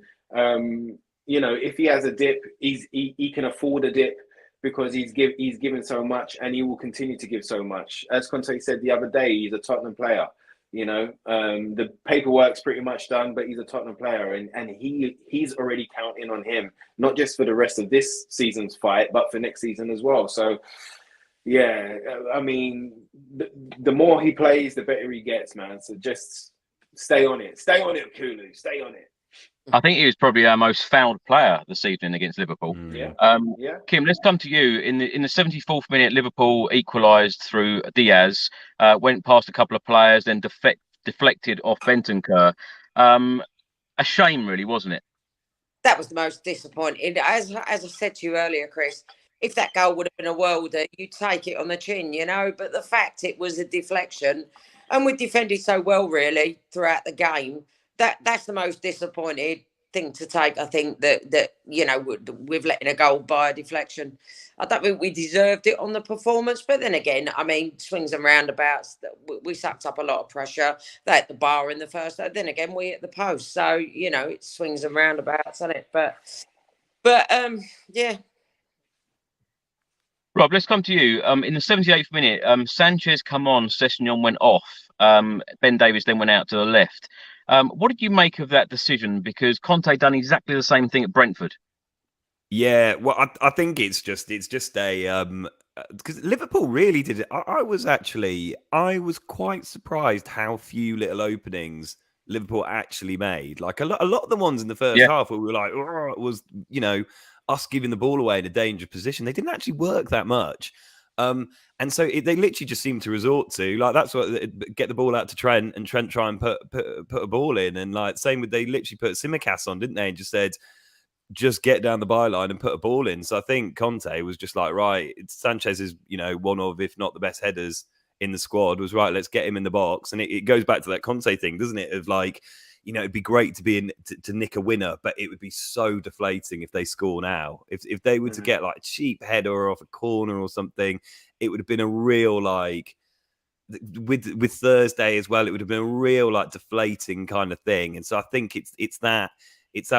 If he has a dip, he can afford a dip because he's given so much, and he will continue to give so much. As Conte said the other day, he's a Tottenham player. The paperwork's pretty much done, but he's a Tottenham player, and he's already counting on him, not just for the rest of this season's fight, but for next season as well. So, yeah, I mean, the more he plays, the better he gets, man. So just stay on it, Kulu, stay on it. I think he was probably our most fouled player this evening against Liverpool. Yeah. Kim, let's come to you. In the 74th minute, Liverpool equalised through Diaz, went past a couple of players, then deflected off Bentancur. A shame, really, wasn't it? That was the most disappointing. As I said to you earlier, Chris, if that goal would have been a worlder, you'd take it on the chin, But the fact it was a deflection, and we defended so well, really, throughout the game. That's the most disappointed thing to take. I think that we've letting a goal by a deflection. I don't think we deserved it on the performance, but then again, I mean, swings and roundabouts. We sucked up a lot of pressure. They hit the bar in the first. Then again, we hit the post. So it swings and roundabouts, isn't it? But yeah. Rob, let's come to you. In the 78th minute, Sanchez come on, Sessegnon went off. Ben Davies then went out to the left. What did you make of that decision? Because Conte done exactly the same thing at Brentford. Yeah, well, I think it's just a because Liverpool really did it. I was quite surprised how few little openings Liverpool actually made. Like a lot of the ones in the first half where we were like, oh, it was us giving the ball away in a dangerous position. They didn't actually work that much. And so they literally just seem to resort to that's what get the ball out to Trent, and Trent try and put a ball in, and same with they literally put Tsimikas on, didn't they? And just said, just get down the byline and put a ball in. So I think Conte was just like, right, Sanchez is one of, if not the best headers in the squad. Was right, let's get him in the box, and it goes back to that Conte thing, doesn't it? Of you know, it'd be great to be in to nick a winner, but it would be so deflating if they score now. If they were to get like a cheap header off a corner or something, it would have been a real like with Thursday as well. It would have been a real like deflating kind of thing. And so I think it's that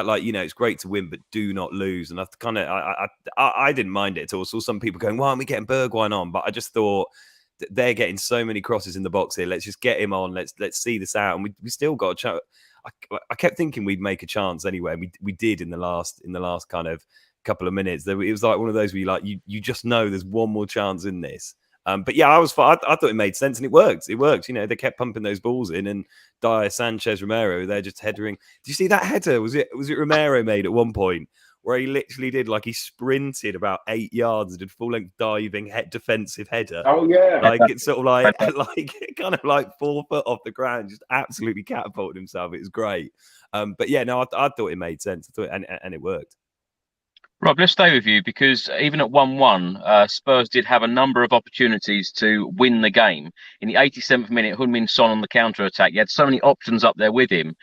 like, you know, it's great to win, but do not lose. And I didn't mind it at all. Saw some people going, why aren't we getting Bergwijn on? But I just thought, they're getting so many crosses in the box here. Let's just get him on. Let's see this out. And we still got a chance. I kept thinking we'd make a chance anyway. And we did in the last kind of couple of minutes. It was like one of those where you just know there's one more chance in this. But yeah, I thought it made sense, and it worked. It worked. You know, they kept pumping those balls in, and Dyer, Sanchez, Romero, they're just headering. Did you see that header? Was it Romero made at one point where he literally did like he sprinted about 8 yards and did full length diving defensive header? Oh yeah, like it's sort of like kind of like 4 foot off the ground, just absolutely catapulted himself. It was great. But yeah, no, I thought it made sense. I thought, and it worked. Rob, let's stay with you, because even at 1-1, Spurs did have a number of opportunities to win the game. In the 87th minute, Heung-min Son on the counter-attack, he had so many options up there with him.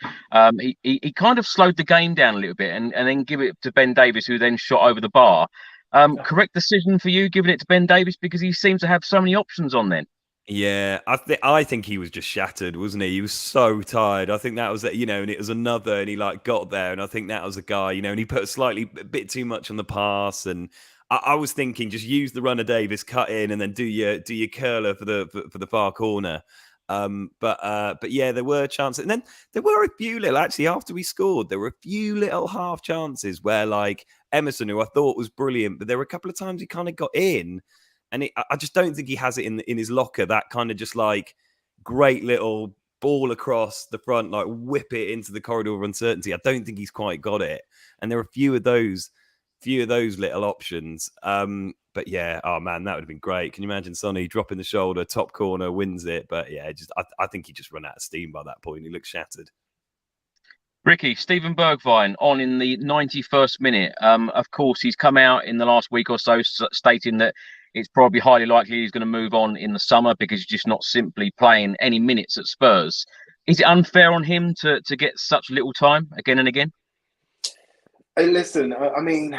He kind of slowed the game down a little bit and then give it to Ben Davies, who then shot over the bar. Correct decision for you, giving it to Ben Davies, because he seems to have so many options on then. Yeah, I think he was just shattered, wasn't he? He was so tired. I think that was, you know, and it was another, and he like got there, and I think that was a guy, you know, and he put a bit too much on the pass, and I was thinking just use the runner Davis, cut in, and then do your curler for the far corner. But yeah, there were chances, and then there were a few little, actually after we scored, there were a few little half chances where like Emerson, who I thought was brilliant, but there were a couple of times he kind of got in. And I just don't think he has it in his locker, that kind of just like great little ball across the front, like whip it into the corridor of uncertainty. I don't think he's quite got it. And there are a few of those little options. But yeah, oh man, that would have been great. Can you imagine Sonny dropping the shoulder, top corner, wins it? But yeah, I think he just run out of steam by that point. He looks shattered. Ricky, Steven Bergwijn on in the 91st minute. Of course, he's come out in the last week or so stating that it's probably highly likely he's going to move on in the summer because he's just not simply playing any minutes at Spurs. Is it unfair on him to get such little time again and again? Hey, listen, I mean,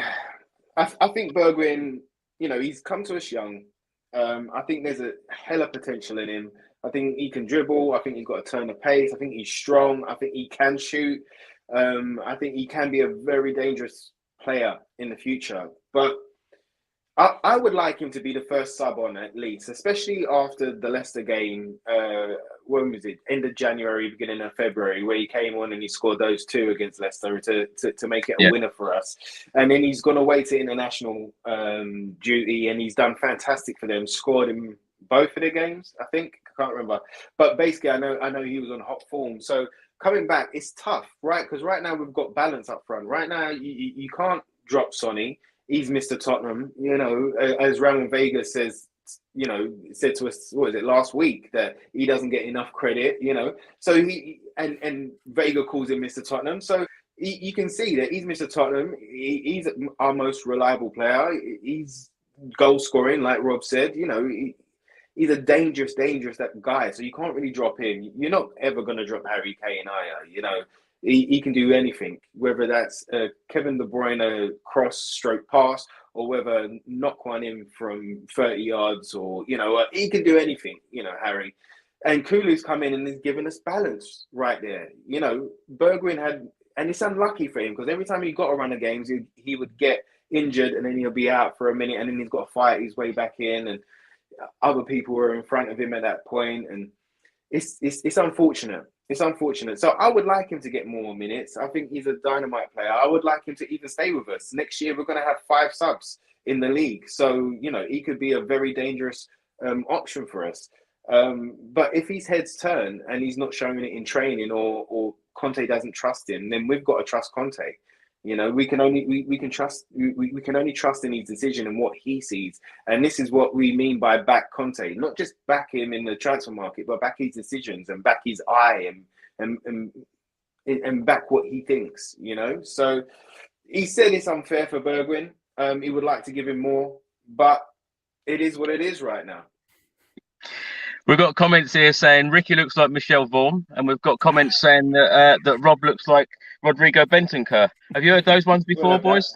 I think Bergwijn, you know, he's come to us young. I think there's a hell of potential in him. I think he can dribble. I think he's got a turn of pace. I think he's strong. I think he can shoot. I think he can be a very dangerous player in the future. But I would like him to be the first sub on at least, especially after the Leicester game. When was it? End of January, beginning of February, where he came on and he scored those 2 against Leicester to make it a winner for us. And then he's gone away to international duty, and he's done fantastic for them. Scored in both of the games, I think. I can't remember. But basically, I know he was on hot form. So coming back, it's tough, right? Because right now we've got balance up front. Right now, you can't drop Sonny. He's Mr. Tottenham, you know, as Ramon Vega said to us, what was it, last week, that he doesn't get enough credit, you know. So and Vega calls him Mr. Tottenham. So you can see that he's Mr. Tottenham. He's our most reliable player. He's goal scoring, like Rob said, you know. He's a dangerous guy. So you can't really drop him. You're not ever going to drop Harry Kane, are you? You know. He can do anything, whether that's Kevin De Bruyne cross-stroke pass or whether knock one in from 30 yards or, you know, he can do anything, you know, Harry. And Kulu's come in and he's given us balance right there. You know, Bergwijn and it's unlucky for him because every time he got a run of games, he would get injured and then he'll be out for a minute and then he's got to fight his way back in and other people were in front of him at that point. And it's unfortunate. It's unfortunate. So I would like him to get more minutes. I think he's a dynamite player. I would like him to even stay with us. Next year, we're going to have 5 subs in the league. So, you know, he could be a very dangerous option for us. But if his head's turned and he's not showing it in training or Conte doesn't trust him, then we've got to trust Conte. You know, we can only trust in his decision and what he sees. And this is what we mean by back Conte, not just back him in the transfer market, but back his decisions and back his eye and back what he thinks, you know. So he said it's unfair for Bergwijn. He would like to give him more, but it is what it is right now. We've got comments here saying Ricky looks like Michelle Vaughan, and we've got comments saying that Rob looks like Rodrigo Bentancur. Have you heard those ones before, boys?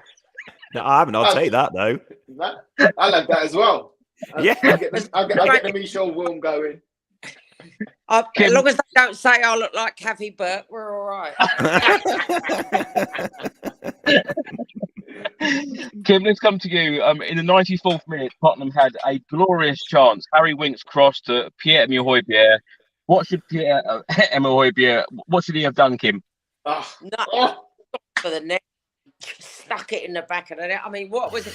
No, I haven't. I'll take that though. I like that as well. Yeah. I get the Michelle Wilm going. As long as they don't say I look like Kathy Burke, we're all right. Kim, let's come to you. In the 94th minute, Tottenham had a glorious chance. Harry Winks crossed to Pierre-Emile Hojbjerg. What should Pierre-Emile Hojbjerg? What should he have done, Kim? For the net, stuck it in the back of the net. I mean, what was it?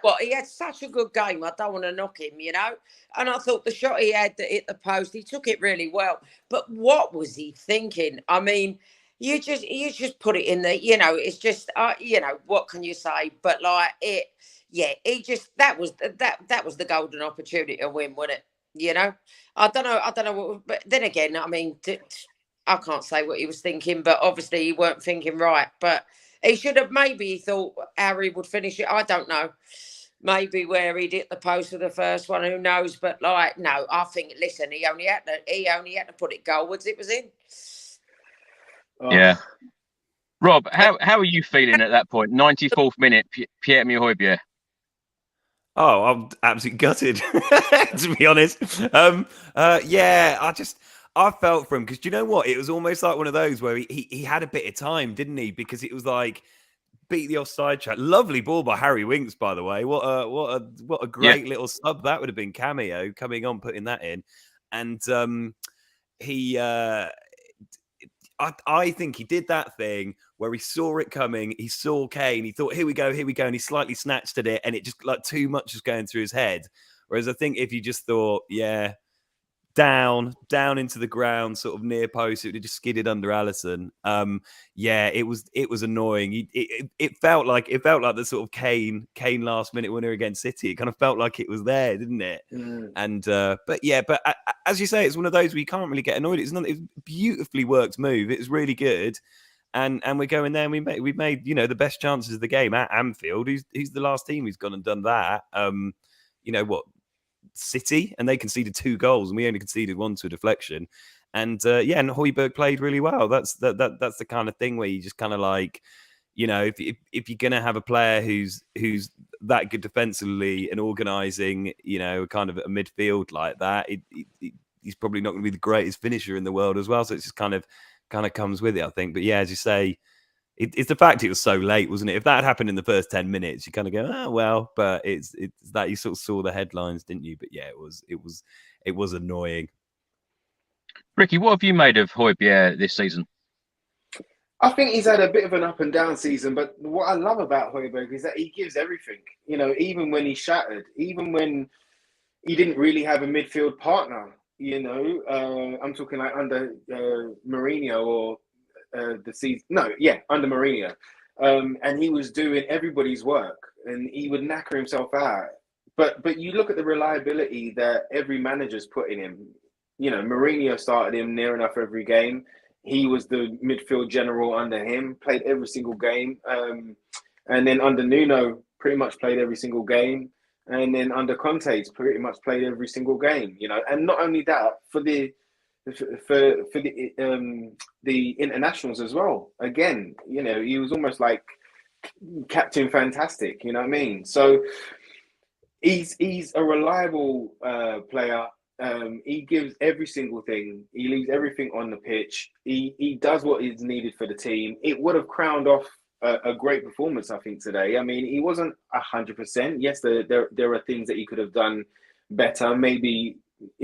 Well, he had such a good game. I don't want to knock him, you know. And I thought the shot he had that hit the post, he took it really well. But what was he thinking? I mean, you just put it in there, you know. It's just, you know, what can you say? But like it, yeah. He just that was the golden opportunity to win, wasn't it? You know. I don't know. But then again, I mean, I can't say what he was thinking. But obviously, he weren't thinking right. But he should have maybe thought Harry would finish it. I don't know. Maybe where he'd hit the post of the first one, who knows? But like, no, I think. Listen, he only had to put it goalwards. It was in. Yeah, Rob, how are you feeling at that point? 94th minute, Pierre-Emile Hojbjerg. Oh, I'm absolutely gutted, to be honest. Yeah, I felt for him because do you know what? It was almost like one of those where he had a bit of time, didn't he? Because it was like beat the offside track. Lovely ball by Harry Winks, by the way. What a great little sub that would have been. Cameo coming on, putting that in, and he. I think he did that thing where he saw it coming. He saw Kane. He thought, here we go. And he slightly snatched at it. And it just like too much was going through his head. Whereas I think if you just thought, yeah, down into the ground, sort of near post, it would have just skidded under Alisson. Yeah, it was annoying. It felt like the sort of Kane last minute winner against City. It kind of felt like it was there, didn't it? Mm. And but as you say, it's one of those where you can't really get annoyed. It's a beautifully worked move. It was really good. And we're going there and we made, you know, the best chances of the game at Anfield. Who's the last team who's gone and done that? You know what? City, and they conceded 2 goals and we only conceded 1 to a deflection. And and Hojbjerg played really well. That's the kind of thing where you just kind of like, you know, if you're gonna have a player who's that good defensively and organising, you know, kind of a midfield like that, he's probably not going to be the greatest finisher in the world as well. So it's just kind of comes with it, I think. But yeah, as you say, it's the fact it was so late, wasn't it? If that had happened in the first 10 minutes, you kind of go, oh well. But it's that you sort of saw the headlines, didn't you? But yeah, it was annoying. Ricky, what have you made of Hojbjerg this season? I think he's had a bit of an up and down season, but what I love about Hojbjerg is that he gives everything. You know, even when he's shattered, even when he didn't really have a midfield partner. You know, I'm talking like under Mourinho or. The season, under Mourinho, and he was doing everybody's work, and he would knacker himself out. But you look at the reliability that every manager's put in him. You know, Mourinho started him near enough every game. He was the midfield general under him, played every single game, and then under Nuno, pretty much played every single game, and then under Conte, pretty much played every single game. You know, and not only that, for the internationals as well. Again, you know, he was almost like Captain Fantastic. You know what I mean? So he's a reliable player. He gives every single thing. He leaves everything on the pitch. He does what is needed for the team. It would have crowned off a great performance, I think, today. I mean, he wasn't 100%. Yes, there are things that he could have done better. Maybe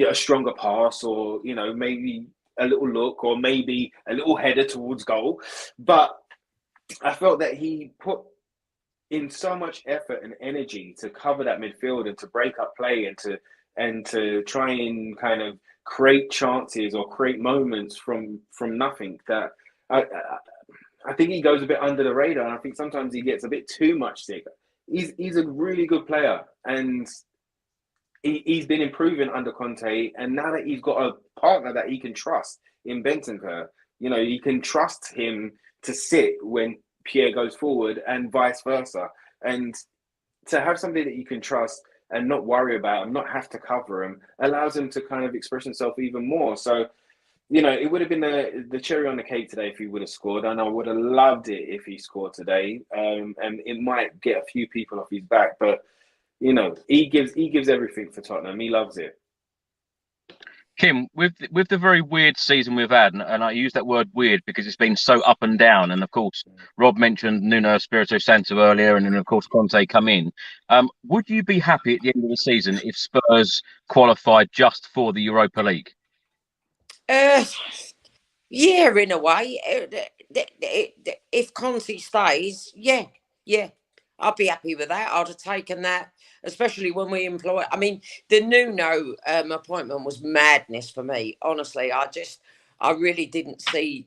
a stronger pass, or you know, maybe a little look, or maybe a little header towards goal. But I felt that he put in so much effort and energy to cover that midfield and to break up play and to try and kind of create chances or create moments from nothing. That I think he goes a bit under the radar, and I think sometimes he gets a bit too much stick. He's a really good player, and he's been improving under Conte, and now that he's got a partner that he can trust in Bentancur, you know, you can trust him to sit when Pierre goes forward and vice versa. And to have somebody that you can trust and not worry about them, not have to cover them, allows him to kind of express himself even more. So, you know, it would have been the cherry on the cake today if he would have scored, and I would have loved it if he scored today. And it might get a few people off his back, but you know, he gives everything for Tottenham. He loves it. Kim, with the very weird season we've had, and I use that word weird because it's been so up and down. And of course, Rob mentioned Nuno Espirito Santo earlier, and then of course Conte come in. Would you be happy at the end of the season if Spurs qualified just for the Europa League? Yeah, in a way. If Conte stays, yeah, I'd be happy with that. I'd have taken that, especially when we employ. I mean, the Nuno appointment was madness for me. Honestly, I really didn't see.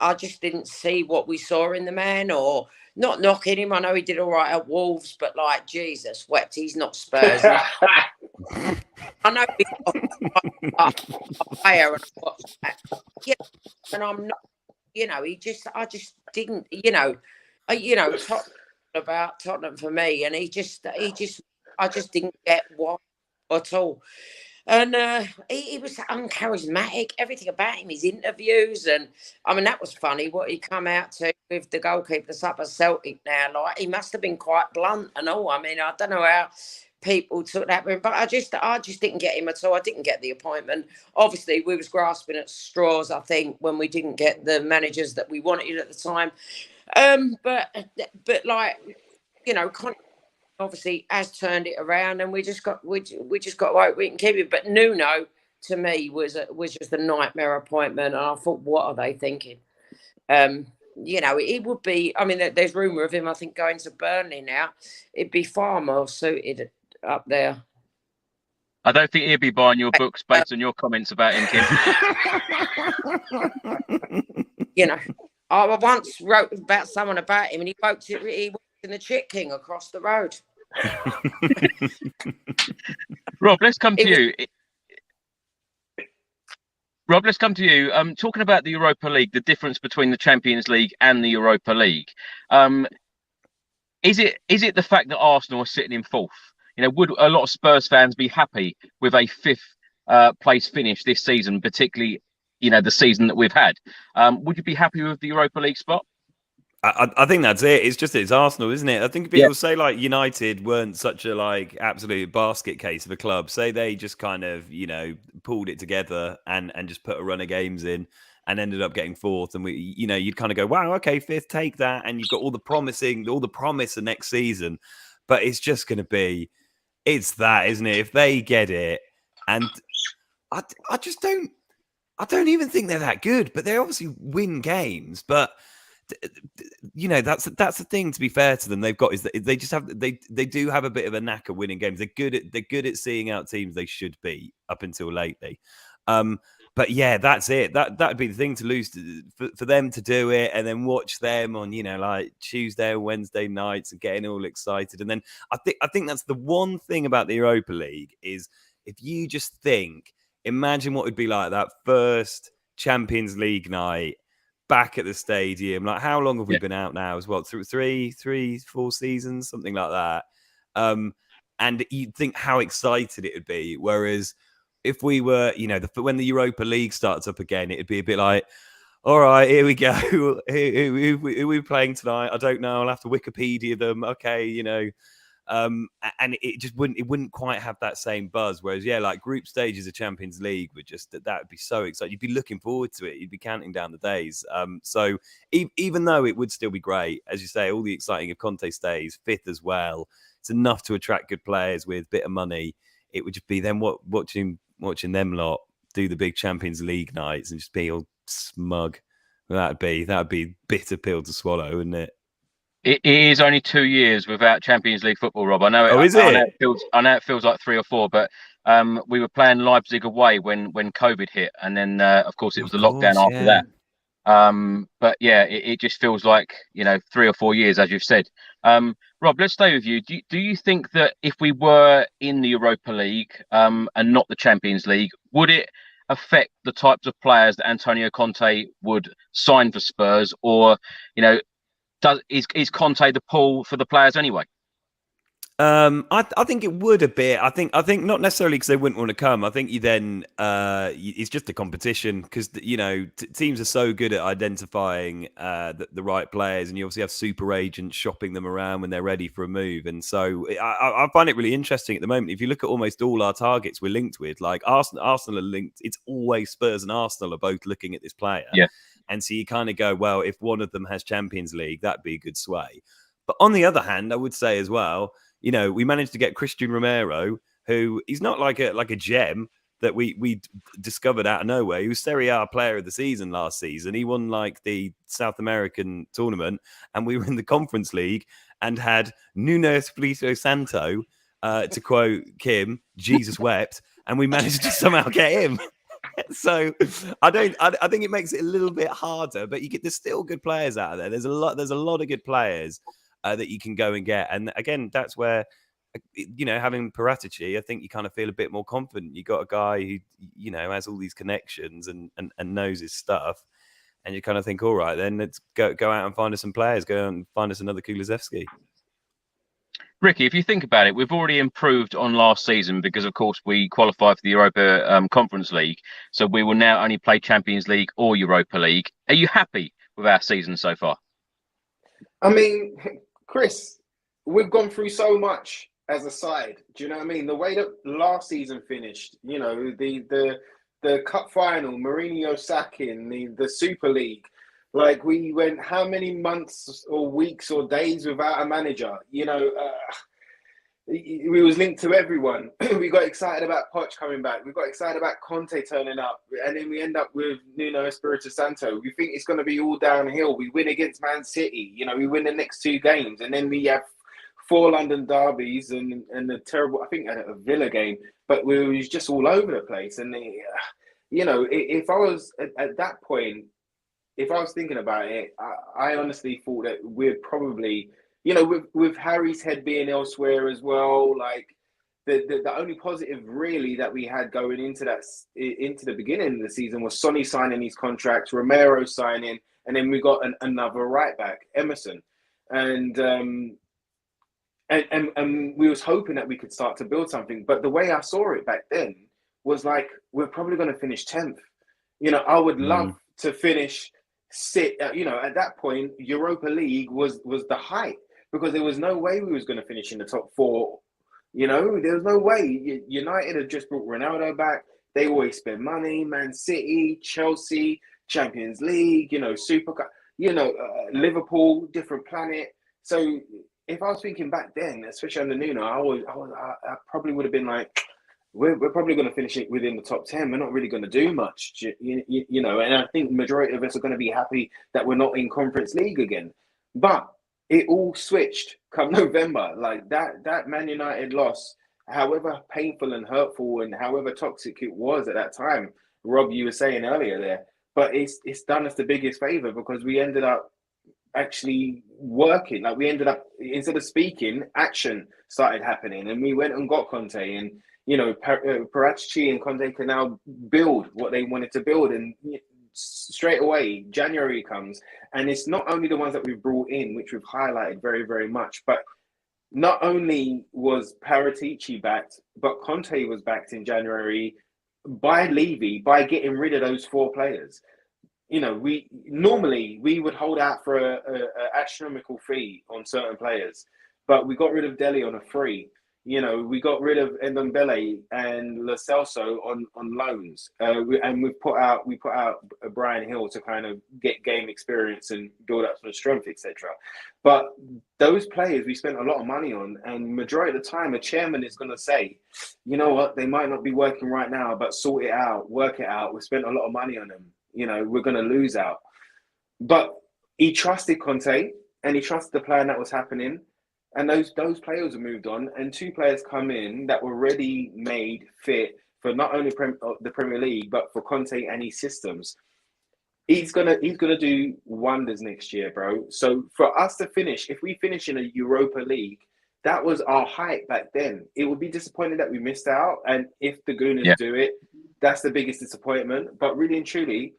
I just didn't see what we saw in the man, or not knocking him. I know he did all right at Wolves, but like Jesus wept, he's not Spurs. I know he's a player, and I'm not. You know, I just didn't. Talk about Tottenham for me, and I just didn't get what at all. And he was uncharismatic. Everything about him, his interviews, and I mean that was funny. What he come out to with the goalkeeper that's up at Celtic now, like he must have been quite blunt and all. I mean, I don't know how people took that, but I just didn't get him at all. I didn't get the appointment. Obviously, we was grasping at straws, I think, when we didn't get the managers that we wanted at the time. But like, you know, obviously has turned it around, and we just got to hope we can keep it. But Nuno to me was just a nightmare appointment, and I thought, what are they thinking? You know, it would be. I mean, there's rumour of him, I think, going to Burnley now. It'd be far more suited up there. I don't think he'll be buying your books based on your comments about him, Kim. You know, I once wrote about someone about him, and he worked in the Chick King across the road. Rob, let's come to you. Rob, let's come to you. Talking about the Europa League, the difference between the Champions League and the Europa League. Is it the fact that Arsenal are sitting in fourth? You know, would a lot of Spurs fans be happy with a fifth place finish this season, particularly, you know, the season that we've had? Would you be happy with the Europa League spot? I think that's it. It's Arsenal, isn't it? I think people say like United weren't such a like absolute basket case of a club. Say they just kind of, you know, pulled it together and just put a run of games in and ended up getting fourth. And we, you know, you'd kind of go, wow, okay, fifth, take that. And you've got all the promise of next season. But it's just going to be, it's that, isn't it? If they get it, and I don't even think they're that good, but they obviously win games. But you know, that's the thing. To be fair to them, they've got is that they just have they do have a bit of a knack of winning games. They're good at seeing out teams they should beat up until lately. But yeah, that's it. That'd be the thing to lose for them to do it, and then watch them on, you know, like Tuesday or Wednesday nights and getting all excited. And then I think that's the one thing about the Europa League is if you just imagine what it'd be like that first Champions League night back at the stadium. Like, how long have we been out now? As well, through three, 4 seasons, something like that. And you'd think how excited it would be. Whereas if we were, you know, when the Europa League starts up again, it'd be a bit like, all right, here we go. Who are we playing tonight? I don't know. I'll have to Wikipedia them. Okay, you know. And it wouldn't quite have that same buzz. Whereas, yeah, like group stages of Champions League would just, that would be so exciting. You'd be looking forward to it. You'd be counting down the days. So even though it would still be great, as you say, all the exciting if Conte stays, fifth as well, it's enough to attract good players with a bit of money. It would just be then watching them lot do the big Champions League nights and just be all smug. That'd be bitter pill to swallow, wouldn't it? It is only 2 years without Champions League football, Rob. I know. Oh, is it? I know it feels like 3 or 4, but we were playing Leipzig away when COVID hit, and then of course it was the lockdown after that. But yeah, it just feels like, you know, 3 or 4 years, as you've said. Rob, let's stay with you. Do you think that if we were in the Europa League and not the Champions League, would it affect the types of players that Antonio Conte would sign for Spurs, or, you know, is Conte the pull for the players anyway? I think it would a bit. I think not necessarily because they wouldn't want to come. I think you then it's just a competition because teams are so good at identifying the right players, and you obviously have super agents shopping them around when they're ready for a move. And so I find it really interesting at the moment. If you look at almost all our targets we're linked with, like Arsenal are linked. It's always Spurs and Arsenal are both looking at this player. Yeah. And so you kind of go, well, if one of them has Champions League, that'd be a good sway. But on the other hand, I would say as well, we managed to get Christian Romero, who he's not like a gem that we discovered out of nowhere. He was Serie A Player of the Season last season. He won like the South American tournament, and we were in the Conference League and had Nuno Espirito Santo, to quote Kim, Jesus wept, and we managed to somehow get him. So I think it makes it a little bit harder, but there's still good players out of there. There's a lot of good players that you can go and get. And again, that's where, having Paratici, I think you kind of feel a bit more confident. You got a guy who, has all these connections and knows his stuff. And you kind of think, all right, then let's go out and find us some players, go and find us another Kulusevski. Ricky, if you think about it, we've already improved on last season because, of course, we qualified for the Europa Conference League. So we will now only play Champions League or Europa League. Are you happy with our season so far? I mean, Chris, we've gone through so much as a side. Do you know what I mean? The way that last season finished, the cup final, Mourinho sacking, the Super League, like we went how many months or weeks or days without a manager? We was linked to everyone. We got excited about Poch coming back. We got excited about Conte turning up. And then we end up with Nuno Espirito Santo. We think it's going to be all downhill. We win against Man City. We win the next 2 games. And then we have 4 London derbies and the terrible, I think, a Villa game. But we was just all over the place. And, if I was at that point, if I was thinking about it, I honestly thought that we're probably... with Harry's head being elsewhere as well, like the only positive really that we had going into the beginning of the season was Sonny signing his contract, Romero signing, and then we got another right back, Emerson, and we was hoping that we could start to build something. But the way I saw it back then was like, we're probably going to finish 10th. I would love to finish at that point, Europa League was the height. Because there was no way we was going to finish in the top 4. There was no way. United had just brought Ronaldo back. They always spend money. Man City, Chelsea, Champions League, Super Cup, Liverpool, different planet. So if I was thinking back then, especially under Nuno, I probably would have been like, we're probably going to finish it within the top 10. We're not really going to do much, and I think the majority of us are going to be happy that we're not in Conference League again. But it all switched come November. Like that Man United loss, however painful and hurtful and however toxic it was at that time, Rob, you were saying earlier there, but it's done us the biggest favor because we ended up actually working. Like we ended up, instead of speaking, action started happening, and we went and got Conte, and Paratici and Conte can now build what they wanted to build. And straight away, January comes, and it's not only the ones that we've brought in, which we've highlighted very, very much, but not only was Paratici backed, but Conte was backed in January by Levy, by getting rid of those 4 players. We normally would hold out for a astronomical fee on certain players, but we got rid of Dele on a free. We got rid of Ndombele and Lo Celso on loans, and we put out Brian Hill to kind of get game experience and build up some strength, etc. But those players we spent a lot of money on, and majority of the time, a chairman is going to say, you know what, they might not be working right now, but sort it out, work it out. We spent a lot of money on them. We're going to lose out. But he trusted Conte, and he trusted the plan that was happening. And those players have moved on, and 2 players come in that were ready made fit for not only the Premier League, but for Conte and his systems. He's gonna do wonders next year, bro. So for us to finish, if we finish in a Europa League, that was our height back then. It would be disappointing that we missed out, and if the Gooners do it, that's the biggest disappointment. But really and truly,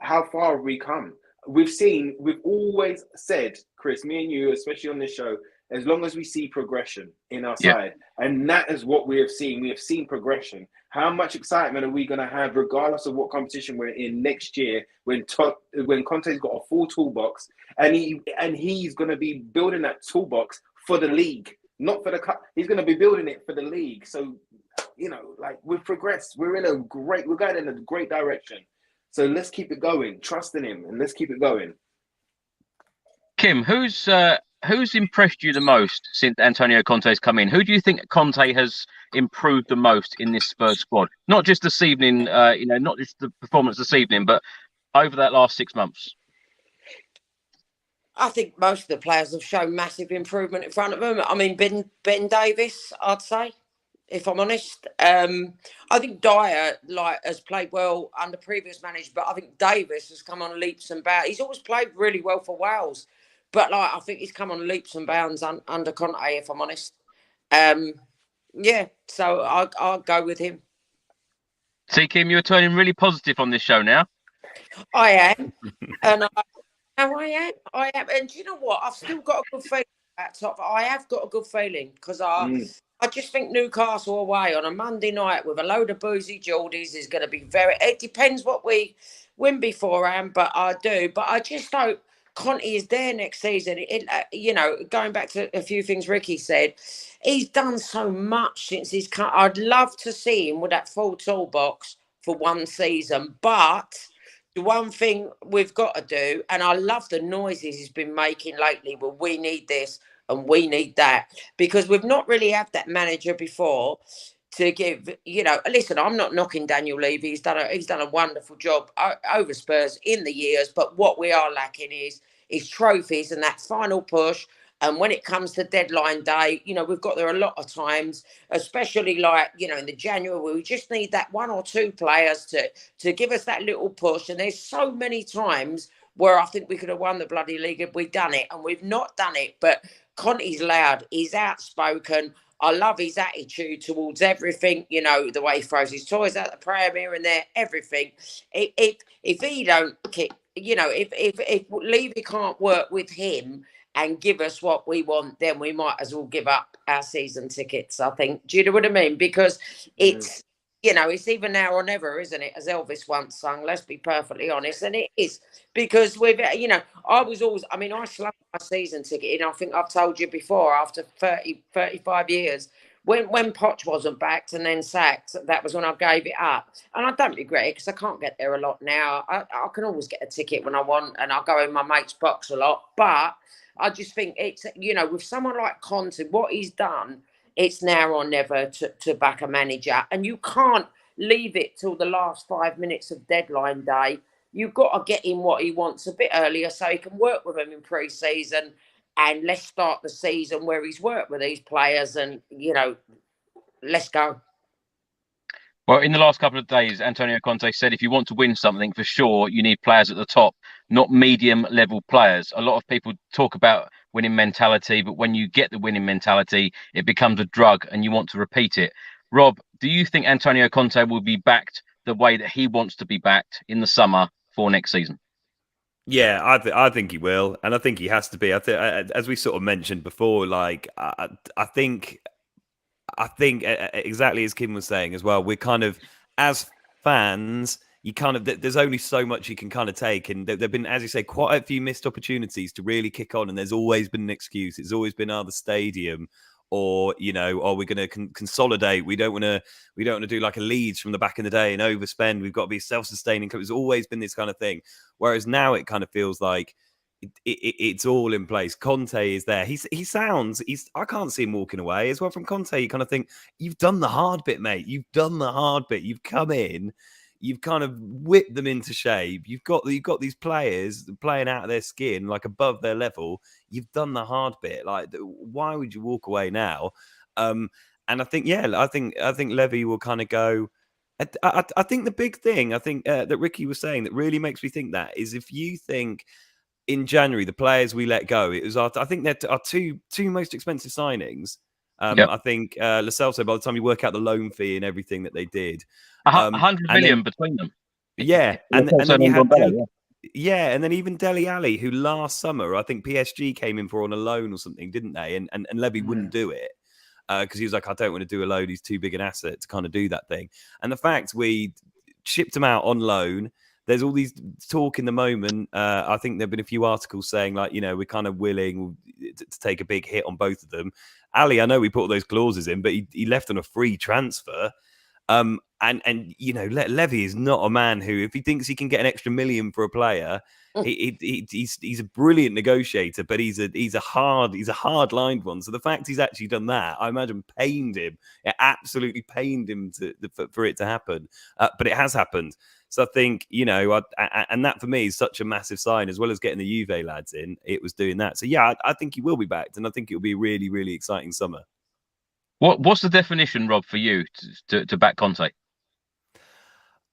how far have we come? We've always said, Chris, me and you, especially on this show, as long as we see progression in our side. And that is what we have seen. We have seen progression. How much excitement are we going to have, regardless of what competition we're in next year, when Conte's got a full toolbox, and he's going to be building that toolbox for the league, not for the cup. He's going to be building it for the league. So, you know, like, we've progressed. We're going in a great direction. So let's keep it going. Trust in him, and let's keep it going. Kim, who's impressed you the most since Antonio Conte's come in? Who do you think Conte has improved the most in this Spurs squad? Not just this evening, not just the performance this evening, but over that last 6 months. I think most of the players have shown massive improvement in front of them. I mean, Ben Davies, I'd say, if I'm honest. I think Dyer has played well under previous managers, but I think Davies has come on leaps and bounds. He's always played really well for Wales, but I think he's come on leaps and bounds under Conte, if I'm honest. So I'll go with him. See, Kim, you're turning really positive on this show now. I am, and I am, and do you know what? I've still got a good feeling about top. I have got a good feeling because I just think Newcastle away on a Monday night with a load of boozy Geordies is going to be very. It depends what we win beforehand, but I do. But I just hope Conte is there next season. Going back to a few things Ricky said, he's done so much since he's come. I'd love to see him with that full toolbox for one season, but the one thing we've got to do, and I love the noises he's been making lately, well, we need this and we need that, because we've not really had that manager before to give, listen, I'm not knocking Daniel Levy. He's done a wonderful job over Spurs in the years, but what we are lacking is trophies and that final push. And when it comes to deadline day, we've got there a lot of times, especially in the January, where we just need that one or two players to give us that little push. And there's so many times where I think we could have won the bloody league if we'd done it, and we've not done it. But Conte's loud, he's outspoken. I love his attitude towards everything, the way he throws his toys out the pram here and there, everything. If he don't kick, if Levy can't work with him and give us what we want, then we might as well give up our season tickets, I think. Do you know what I mean? Because it's, it's either now or never, isn't it? As Elvis once sung, let's be perfectly honest. And it is, because I slumped my season ticket in. I think I've told you before, after 35 years, when Poch wasn't backed and then sacked, that was when I gave it up. And I don't regret it because I can't get there a lot now. I can always get a ticket when I want, and I'll go in my mate's box a lot. But I just think it's, with someone like Conte, what he's done, it's now or never to back a manager. And you can't leave it till the last 5 minutes of deadline day. You've got to get him what he wants a bit earlier so he can work with them in pre-season. And let's start the season where he's worked with these players and, let's go. Well, in the last couple of days, Antonio Conte said if you want to win something, for sure, you need players at the top, not medium-level players. A lot of people talk about winning mentality, but when you get the winning mentality, it becomes a drug and you want to repeat it. Rob, do you think Antonio Conte will be backed the way that he wants to be backed in the summer for next season? Yeah, I think he will, and I think he has to be. As we sort of mentioned before, I think exactly as Kim was saying as well. We're kind of, as fans, there's only so much you can kind of take, and there've been, as you say, quite a few missed opportunities to really kick on, and there's always been an excuse. It's always been the stadium, or we're going to consolidate. We don't want to do like a Leeds from the back in the day and overspend. We've got to be self-sustaining. It's always been this kind of thing. Whereas now it kind of feels like it's all in place. Conte is there. I can't see him walking away as well. From Conte, you kind of think, you've done the hard bit, mate. You've done the hard bit. You've come in. You've kind of whipped them into shape. You've got these players playing out of their skin, like above their level. You've done the hard bit. Like, why would you walk away now? And I think, I think Levy will kind of go. I think the big thing, that Ricky was saying that really makes me think that is, if you think in January the players we let go, it was I think they're our two most expensive signings. Yep. I think Lo Celso, by the time you work out the loan fee and everything that they did, 100 million between them. Yeah, and then you had Yeah, and then even Dele Alli, who last summer I think PSG came in for on a loan or something, didn't they? And Levy wouldn't do it because he was like, I don't want to do a loan. He's too big an asset to kind of do that thing. And the fact we shipped him out on loan. There's all these talk in the moment. I think there've been a few articles saying like, we're kind of willing to take a big hit on both of them. Ali, I know we put all those clauses in, but he left on a free transfer. And Levy is not a man who, if he thinks he can get an extra million for a player, he's a brilliant negotiator, but he's a hard lined one. So the fact he's actually done that, I imagine, pained him. It absolutely pained him for it to happen. But it has happened. So I think, and that for me is such a massive sign, as well as getting the Juve lads in. It was doing that. So yeah, I think he will be backed, and I think it'll be a really, really exciting summer. What's the definition, Rob, for you to back Conte?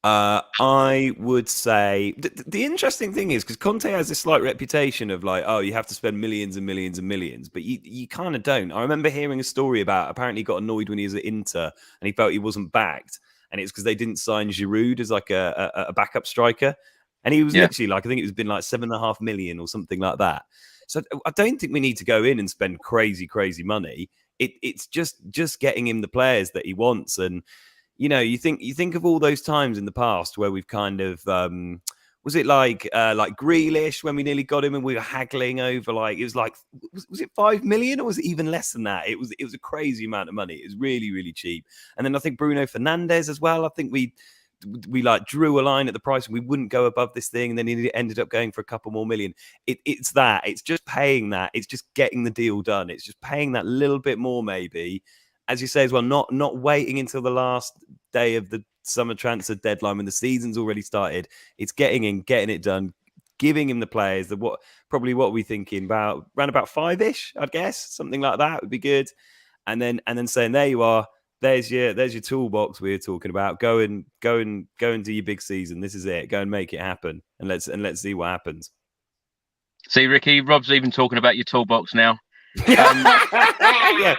I would say the interesting thing is because Conte has this slight reputation of like, oh, you have to spend millions and millions and millions, but you kind of don't. I remember hearing a story about apparently he got annoyed when he was at Inter and he felt he wasn't backed, and it's because they didn't sign Giroud as like a backup striker, and he was literally like, I think it's been like 7.5 million or something like that. So I don't think we need to go in and spend crazy money. It's just getting him the players that he wants. And you think of all those times in the past where we've kind of was it like Grealish when we nearly got him and we were haggling over was it 5 million or was it even less than that? It was a crazy amount of money. It was really, really cheap. And then I think Bruno Fernandes as well. I think we like drew a line at the price and we wouldn't go above this thing, and then he ended up going for a couple more million. It's just paying that. It's just getting the deal done. It's just paying that little bit more, maybe, as you say as well. Not waiting until the last day of the summer transfer deadline when the season's already started. It's getting it done, giving him the players. What we're thinking about, around about 5-ish, I'd guess, something like that would be good. And then saying, there you are. There's your toolbox we were talking about. Go and do your big season. This is it. Go and make it happen, and let's see what happens. See, Ricky, Rob's even talking about your toolbox now. Yeah,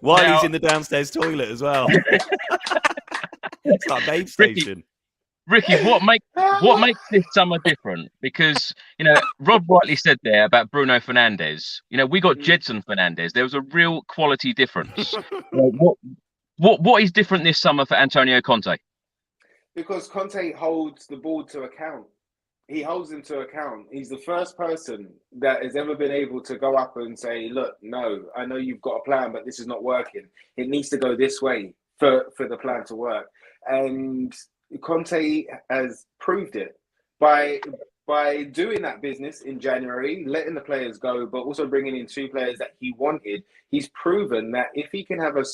while he's in the downstairs toilet as well. It's like babe station. Ricky, what makes this summer different? Because Rob rightly said there about Bruno Fernandes. We got Jedson Fernandes. There was a real quality difference. What is different this summer for Antonio Conte? Because Conte holds the board to account. He holds them to account. He's the first person that has ever been able to go up and say, look, no, I know you've got a plan, but this is not working. It needs to go this way for the plan to work. And Conte has proved it by doing that business in January, letting the players go, but also bringing in 2 players that he wanted. He's proven that if he can have a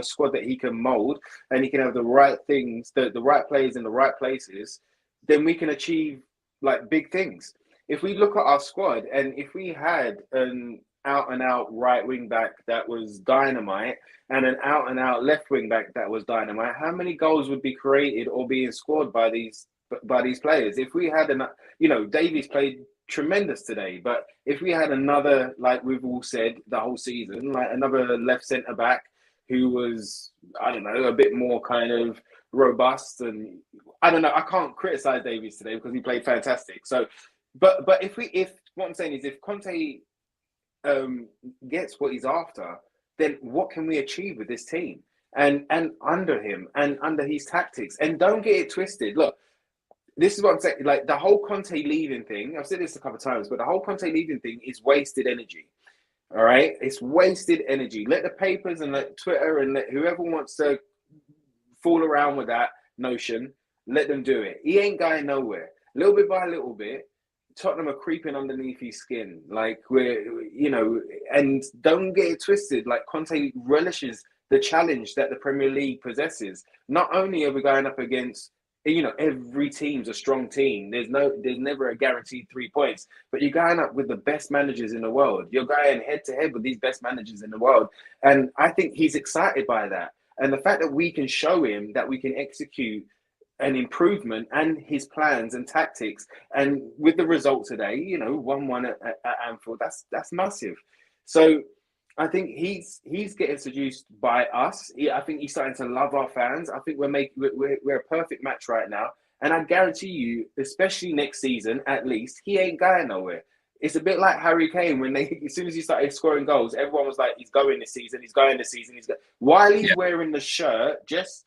squad that he can mold and he can have the right things, the right players in the right places, then we can achieve like big things. If we look at our squad and if we had an out-and-out right wing back that was dynamite and an out-and-out left wing back that was dynamite, how many goals would be created or being scored by these players? If we had Davies played tremendous today, but if we had another, like we've all said the whole season, like another left centre back who was, I don't know, a bit more kind of robust, and I don't know, I can't criticize Davies today because he played fantastic. So, but if what I'm saying is, if Conte gets what he's after, then what can we achieve with this team and under him and under his tactics? And don't get it twisted. Look, this is what I'm saying. Like the whole Conte leaving thing, I've said this a couple of times, but the whole Conte leaving thing is wasted energy. All right, it's wasted energy. Let the papers and let Twitter and let whoever wants to fool around with that notion, let them do it. He ain't going nowhere. Little bit by little bit, Tottenham are creeping underneath his skin. Like and don't get it twisted. Like Conte relishes the challenge that the Premier League possesses. Not only are we going up against, every team's a strong team. There's never a guaranteed 3 points, but you're going up with the best managers in the world. You're going head to head with these best managers in the world. And I think he's excited by that. And the fact that we can show him that we can execute an improvement and his plans and tactics, and with the result today, 1-1 at Anfield, that's massive. So I think he's getting seduced by us. I think he's starting to love our fans. I think we're a perfect match right now. And I guarantee you, especially next season, at least, he ain't going nowhere. It's a bit like Harry Kane when as soon as he started scoring goals, everyone was like, he's going this season, he's going this season. While he's wearing the shirt, just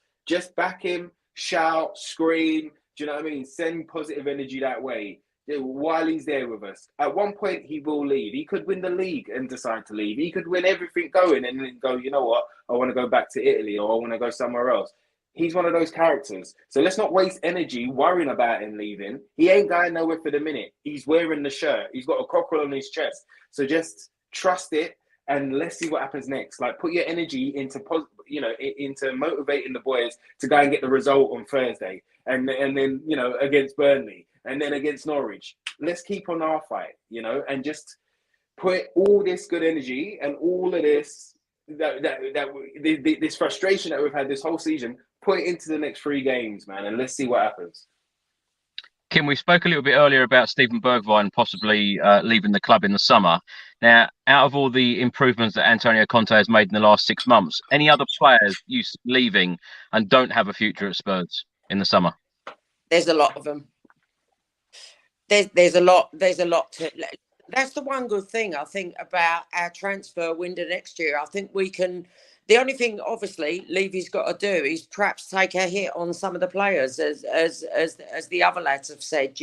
back him, shout, scream, do you know what I mean? Send positive energy that way while he's there with us. At one point, he will leave. He could win the league and decide to leave. He could win everything going and then go, you know what? I want to go back to Italy or I want to go somewhere else. He's one of those characters. So let's not waste energy worrying about him leaving. He ain't going nowhere for the minute. He's wearing the shirt. He's got a cockerel on his chest. So just trust it and let's see what happens next. Like put your energy into motivating the boys to go and get the result on Thursday. And then, against Burnley and then against Norwich. Let's keep on our fight, and just put all this good energy and all of this, this frustration that we've had this whole season, put it into the next 3 games, man, and let's see what happens. Kim, we spoke a little bit earlier about Steven Bergwijn possibly leaving the club in the summer. Now, out of all the improvements that Antonio Conte has made in the last 6 months, any other players you see leaving and don't have a future at Spurs in the summer? There's a lot of them. There's a lot to. That's the one good thing I think about our transfer window next year. I think we can. The only thing, obviously, Levy's got to do is perhaps take a hit on some of the players, as the other lads have said.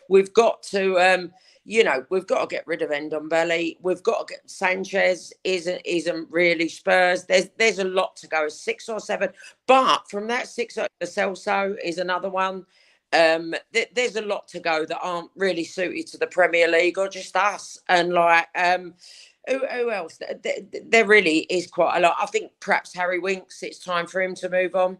We've got to, we've got to get rid of Ndombele. We've got to get Sanchez. Isn't really Spurs. There's a lot to go, 6 or 7. But from that 6, Celso is another one. There's a lot to go that aren't really suited to the Premier League or just us. And who else? There really is quite a lot. I think perhaps Harry Winks, it's time for him to move on.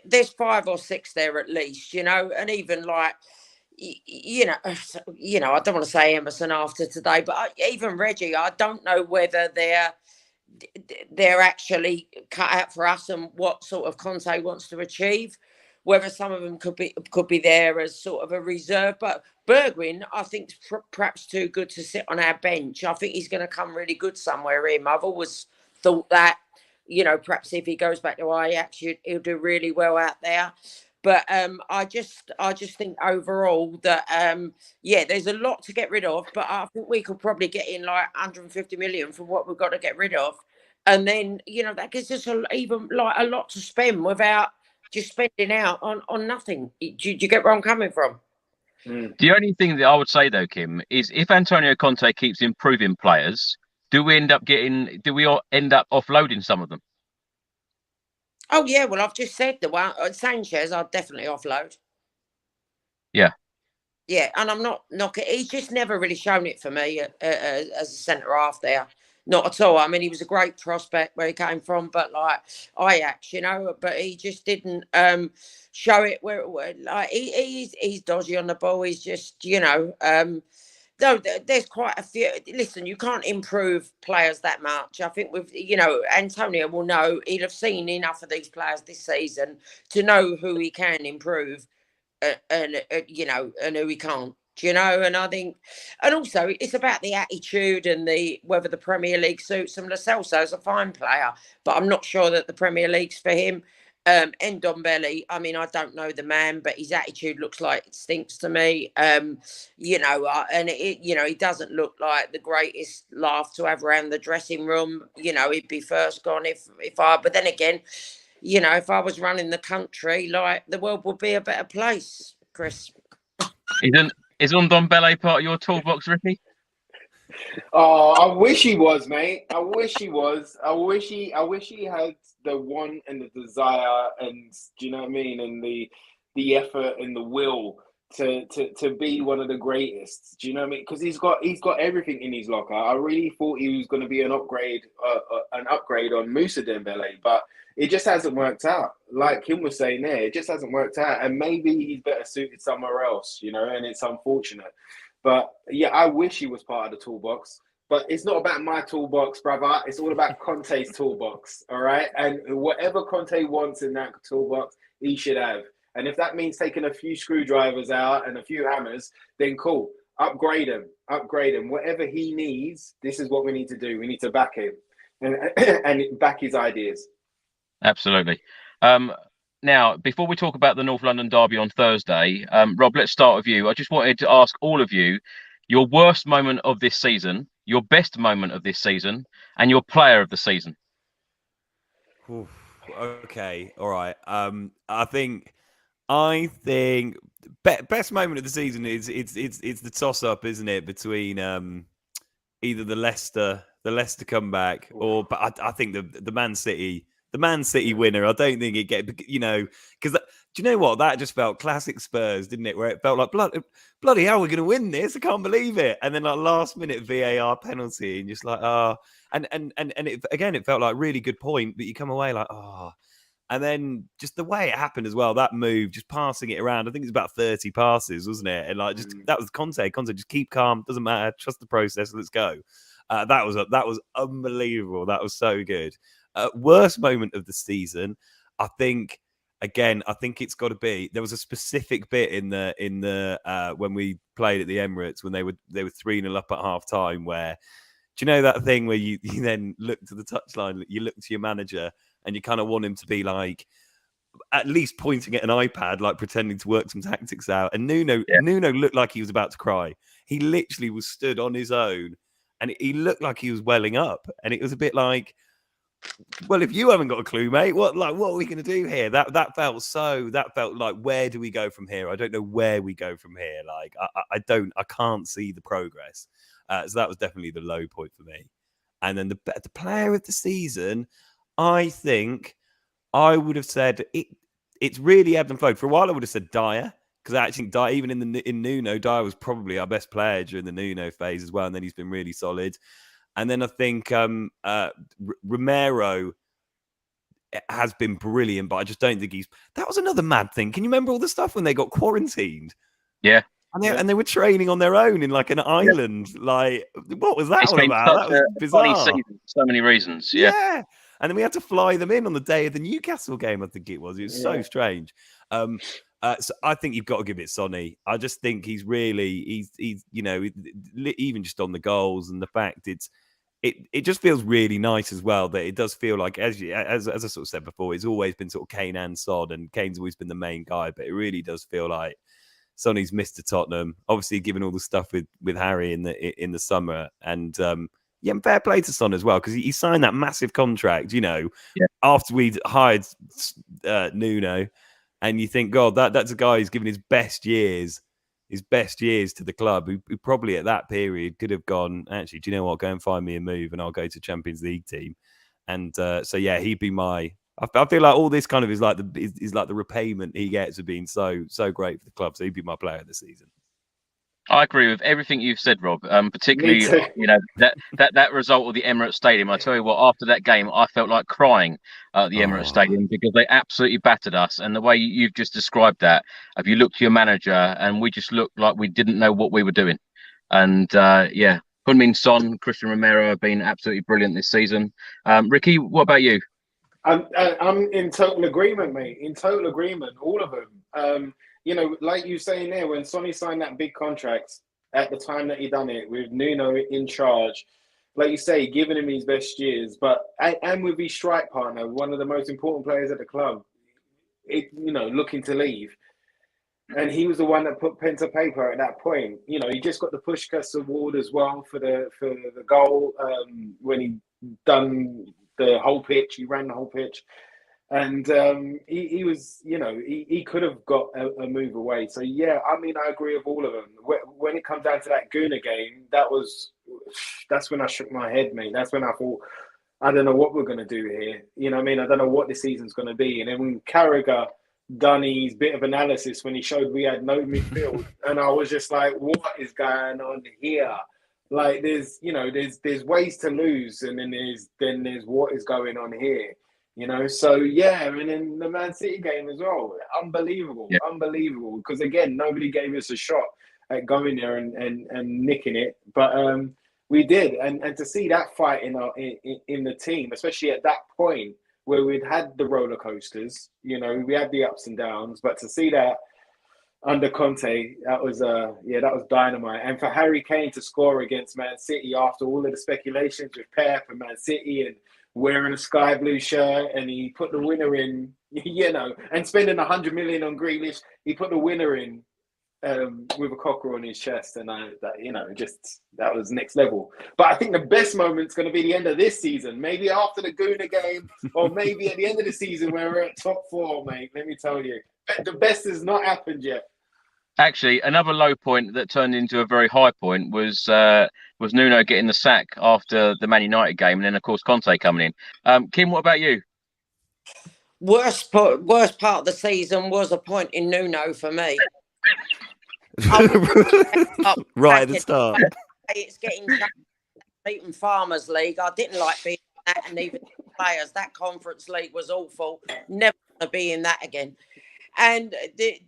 There's 5 or 6 there at least, and even I don't want to say Emerson after today, but even Reggie, I don't know whether they're actually cut out for us and what sort of Conte wants to achieve. Whether some of them could be there as sort of a reserve, but Bergwijn, I think, is perhaps too good to sit on our bench. I think he's going to come really good somewhere in. I've always thought that, perhaps if he goes back to Ajax, he'll do really well out there. But I just think overall that there's a lot to get rid of. But I think we could probably get in 150 million for what we've got to get rid of, and then that gives us even a lot to spend without just spending out on nothing. Do you get where I'm coming from? The only thing that I would say though, Kim, is if Antonio Conte keeps improving players, do we end up offloading some of them? Oh yeah, well I've just said the one Sanchez I'd definitely offload. Yeah, and I'm not knocking. He's just never really shown it for me as a centre half there. Not at all. I mean, he was a great prospect where he came from, but Ajax, but he just didn't show it where he's dodgy on the ball. He's just, no, there's quite a few. Listen, you can't improve players that much. I think Antonio will know. He'll have seen enough of these players this season to know who he can improve and who he can't. And I think, and also it's about the attitude and whether the Premier League suits him. Lo Celso's a fine player, but I'm not sure that the Premier League's for him. Ndombele, I mean, I don't know the man, but his attitude looks like it stinks to me. And he doesn't look like the greatest laugh to have around the dressing room. He'd be first gone but then again, if I was running the country, the world would be a better place, Chris. Is Ndombele part of your toolbox, Ricky? Oh, I wish he was, mate. I wish he was. I wish he had the want and the desire, and do you know what I mean, and the effort and the will to be one of the greatest. Do you know what I mean? Because he's got everything in his locker. I really thought he was going to be an upgrade on Moussa Dembele, but it just hasn't worked out. Like Kim was saying there, it just hasn't worked out, and maybe he's better suited somewhere else. And it's unfortunate. But yeah, I wish he was part of the toolbox. But it's not about my toolbox, brother. It's all about Conte's toolbox, all right? And whatever Conte wants in that toolbox, he should have. And if that means taking a few screwdrivers out and a few hammers, then cool. Upgrade him. Whatever he needs, this is what we need to do. We need to back him and back his ideas. Absolutely. Now, before we talk about the North London derby on Thursday, Rob, let's start with you. I just wanted to ask all of you your worst moment of this season, your best moment of this season, and your player of the season. Oof, okay, all right. I think best moment of the season is it's the toss up, isn't it, between either the Leicester comeback or, but I think the Man City. The Man City winner, I don't think it get, because do you know what? That just felt classic Spurs, didn't it? Where it felt like, bloody hell, we're going to win this. I can't believe it. And then like last minute VAR penalty and just like, and it felt like a really good point, but you come away like, and then just the way it happened as well, that move, just passing it around. I think it's about 30 passes, wasn't it? And like, just that was Conte. Just keep calm, doesn't matter, trust the process, let's go. That was unbelievable. That was so good. Worst moment of the season, I think it's got to be, there was a specific bit in the when we played at the Emirates when they were 3-0 up at half time, where, do you know that thing where you then look to the touchline, you look to your manager and you kind of want him to be like at least pointing at an iPad, like pretending to work some tactics out. And Nuno looked like he was about to cry. He literally was stood on his own and he looked like he was welling up, and it was a bit like, well, if you haven't got a clue, mate, what are we going to do here? That felt like, where do we go from here? I don't know where we go from here. Like, I can't see the progress. So that was definitely the low point for me. And then the player of the season, I think I would have said it's really ebbed and flowed. For a while, I would have said Dyer, because I actually think Dyer, even in Nuno, Dyer was probably our best player during the Nuno phase as well, and then he's been really solid. And then I think Romero has been brilliant, but I just don't think that was another mad thing. Can you remember all the stuff when they got quarantined? Yeah. And they were training on their own in like an island. Like, what was that all about? That was bizarre. Funny season, so many reasons. Yeah. And then we had to fly them in on the day of the Newcastle game, I think it was. It was so strange. So I think you've got to give it Sonny. I just think he's even just on the goals and the fact it just feels really nice as well, that it does feel like, as I sort of said before, it's always been sort of Kane and Son, and Kane's always been the main guy, but it really does feel like Sonny's Mr. Tottenham. Obviously, given all the stuff with Harry in the summer, and and fair play to Son as well, because he signed that massive contract, after we'd hired Nuno, and you think, God, that's a guy who's given his best years to the club, who probably at that period could have gone, actually, do you know what, go and find me a move and I'll go to Champions League team. And he'd be I feel like all this kind of is like the repayment he gets of being so great for the club. So he'd be my player of the season. I agree with everything you've said, Rob. Particularly, that result of the Emirates Stadium. I tell you what, after that game, I felt like crying at the Emirates Stadium, because they absolutely battered us. And the way you've just described that, if you look to your manager, and we just looked like we didn't know what we were doing. And Heung-min Son, Christian Romero have been absolutely brilliant this season. Ricky, what about you? I'm in total agreement, mate. In total agreement, all of them. Like you saying there, when Sonny signed that big contract at the time that he done it, with Nuno in charge, like you say, giving him his best years, and with his strike partner, one of the most important players at the club, looking to leave. And he was the one that put pen to paper at that point. He just got the Puskás award as well for the goal when he done the whole pitch. He ran the whole pitch. And he was, he could have got a move away. So, I agree with all of them. When it comes down to that Guna game, that's when I shook my head, mate. That's when I thought, I don't know what we're going to do here. I don't know what the season's going to be. And then when Carragher done his bit of analysis, when he showed we had no midfield, and I was just like, what is going on here? Like, there's ways to lose, and then there's what is going on here. So and then the Man City game as well, unbelievable, because again, nobody gave us a shot at going there and nicking it, but we did, and to see that fight in the team, especially at that point where we'd had the roller coasters, we had the ups and downs, but to see that under Conte, that was dynamite. And for Harry Kane to score against Man City after all of the speculations with Pep and Man City, and wearing a sky blue shirt, and he put the winner in, and spending 100 million on Grealish, he put the winner in with a cocker on his chest, and that was next level. But I think the best moment's going to be the end of this season, maybe after the Guna game, or maybe at the end of the season where we're at top 4, mate. Let me tell you, the best has not happened yet. Actually, another low point that turned into a very high point was Nuno getting the sack after the Man United game, and then of course Conte coming in. Kim, what about you? Worst part of the season was appointing Nuno for me. Right at the start. It's getting beaten Farmers League. I didn't like being in that, and even players. That Conference League was awful. Never going to be in that again. And the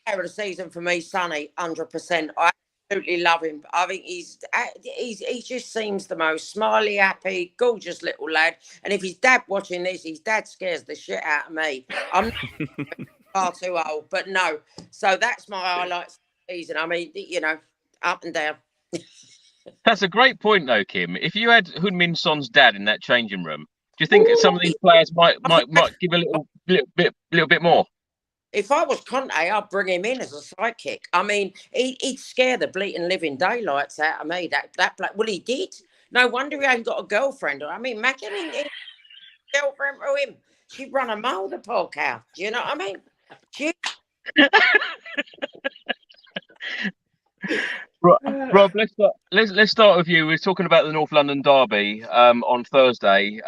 player of the season for me, Sonny, 100%. I absolutely love him. I think he just seems the most smiley, happy, gorgeous little lad. And if his dad watching this, his dad scares the shit out of me. I'm far too old, but no. So that's my highlights of the season. I mean, up and down. That's a great point, though, Kim. If you had Heung-min Son's dad in that changing room, do you think some of these players might give a little bit more? If I was Conte, I'd bring him in as a sidekick. I mean, he'd scare the bleating living daylights out of me. Well, he did. No wonder he ain't got a girlfriend. I mean, imagine a girlfriend for him. She'd run a mile, the poor cow. Do you know what I mean? Rob, let's start with you. We're talking about the North London derby on Thursday.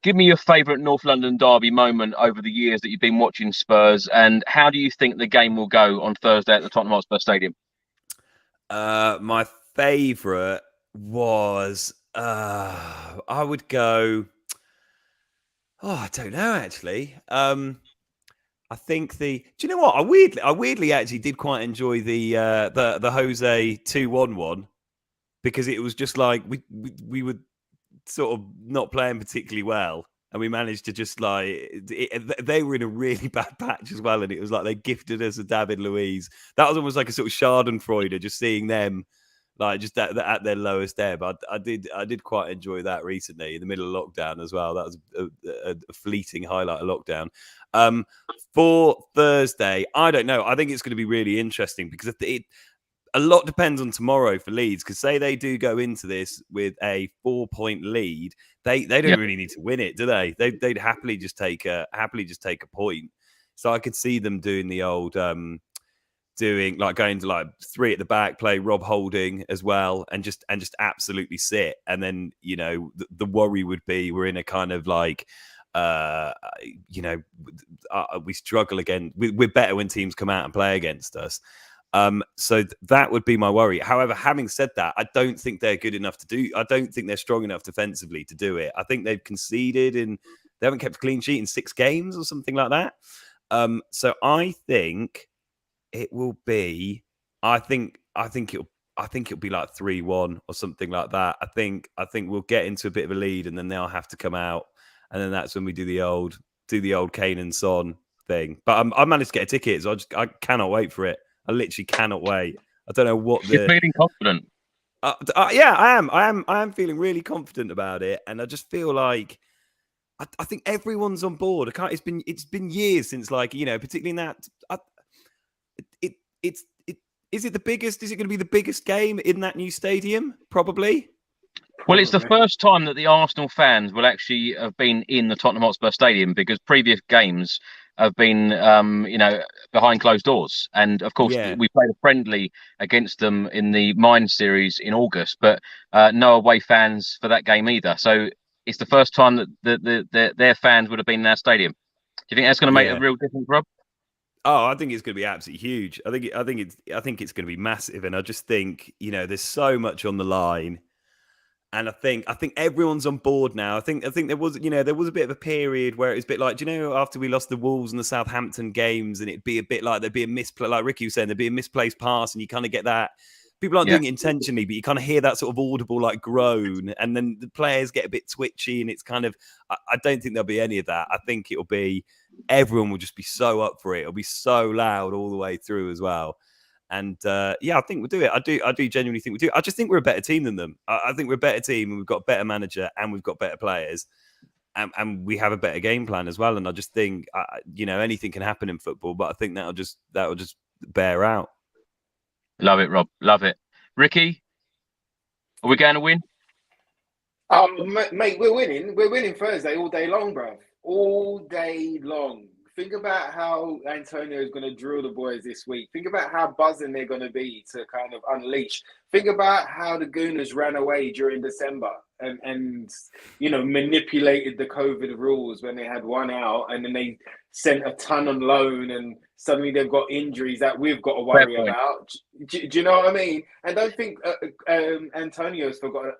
Give me your favourite North London derby moment over the years that you've been watching Spurs, and how do you think the game will go on Thursday at the Tottenham Hotspur Stadium? My favourite was I would go. Oh, I don't know actually. I think do you know what? I weirdly actually did quite enjoy the Jose 2-1 because it was just like we were sort of not playing particularly well, and we managed to just they were in a really bad patch as well, and it was like they gifted us a David Luiz. That was almost like a sort of Schadenfreude, just seeing them like just at their lowest ebb. I did quite enjoy that recently in the middle of lockdown as well. That was a fleeting highlight of lockdown. For Thursday, I don't know. I think it's going to be really interesting because a lot depends on tomorrow for Leeds. Because say they do go into this with a 4-point lead, they don't really need to win it, do they? They'd happily just take a point. So I could see them doing the old going to 3 at the back, play Rob Holding as well, and just absolutely sit. And then the worry would be we're in a kind of we struggle again. We're better when teams come out and play against us. So that would be my worry. However, having said that, I don't think they're good enough I don't think they're strong enough defensively to do it. I think they've conceded they haven't kept a clean sheet in 6 games or something like that. So I think it will be, I think it'll be like 3-1 or something like that. I think we'll get into a bit of a lead and then they'll have to come out. And then that's when we do the old Kane and Son thing. But I managed to get a ticket, so I cannot wait for it. I literally cannot wait. I don't know what You're feeling confident. Yeah, I am feeling really confident about it, and I just feel like I think everyone's on board. It's been years since particularly in that. Is it the biggest? Is it going to be the biggest game in that new stadium? Probably. Well, it's the first time that the Arsenal fans will actually have been in the Tottenham Hotspur Stadium, because previous games have been, behind closed doors. And of course, we played a friendly against them in the Mine series in August, but no away fans for that game either. So it's the first time that their fans would have been in our stadium. Do you think that's going to make a real difference, Rob? Oh, I think it's going to be absolutely huge. I think it's going to be massive, and I just think there's so much on the line. And I think everyone's on board now. I think there was a bit of a period where it was a bit like, after we lost the Wolves and the Southampton games, and it'd be a bit like there'd be a misplay, like Ricky was saying, there'd be a misplaced pass, and you kind of get that. People aren't doing it intentionally, but you kind of hear that sort of audible groan, and then the players get a bit twitchy, and it's kind of. I don't think there'll be any of that. I think it'll be everyone will just be so up for it. It'll be so loud all the way through as well. And I think we'll do it. I do genuinely think we'll do it. I just think we're a better team than them. I think we're a better team, and we've got a better manager, and we've got better players. and we have a better game plan as well. And I just think, you know, anything can happen in football, but I think that'll just bear out. Love it, Rob. Love it. Ricky, are we going to win? Mate, we're winning. We're winning Thursday all day long, bro. All day long. Think about how Antonio is going to drill the boys this week. Think about how buzzing they're going to be to kind of unleash. Think about how the Gooners ran away during December and you know, manipulated the COVID rules when they had one out, and then they sent a ton on loan, and suddenly they've got injuries that we've got to worry about. Do you know what I mean? And don't think Antonio's forgotten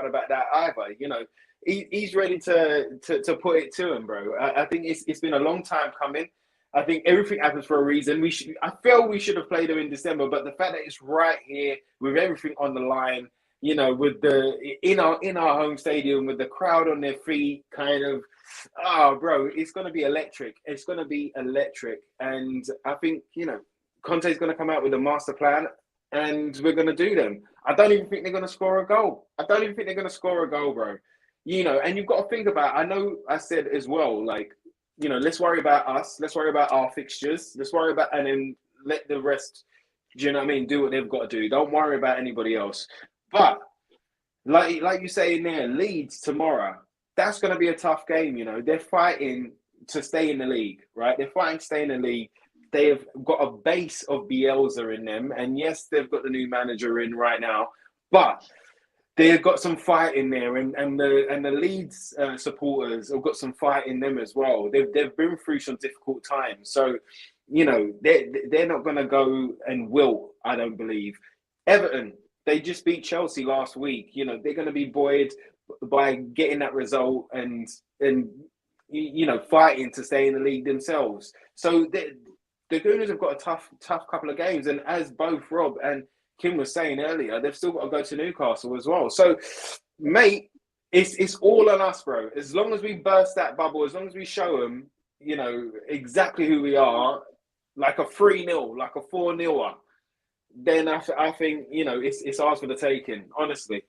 about that either. You know, he's ready to put it to him, bro. I think it's been a long time coming. I think everything happens for a reason. I feel we should have played them in December, but the fact that it's right here with everything on the line, you know, with in our home stadium with the crowd on their feet, kind of, oh, bro, it's going to be electric. It's going to be electric, and I think, you know, Conte's going to come out with a master plan, and we're going to do them. I don't even think they're going to score a goal. Bro. You know, and you've got to think about, I know I said as well, like, you know, let's worry about us. Let's worry about our fixtures. Let's worry about, and then let the rest, do you know what I mean, do what they've got to do. Don't worry about anybody else. But like you say in there, Leeds tomorrow, that's going to be a tough game, you know. They're fighting to stay in the league, right? They're fighting to stay in the league. They've got a base of Bielsa in them. And yes, they've got the new manager in right now. But they've got some fight in there, and the Leeds supporters have got some fight in them as well. They've been through some difficult times, so you know they're not going to go and wilt. I don't believe. Everton, they just beat Chelsea last week. You know they're going to be buoyed by getting that result and you know fighting to stay in the league themselves. So the Gooners have got a tough couple of games, and as both Rob and Kim was saying earlier, they've still got to go to Newcastle as well. So, mate, it's all on us, bro. As long as we burst that bubble, as long as we show them, you know, exactly who we are, like a 3-0, like a 4-0, then I think, you know, it's ours for the taking, honestly.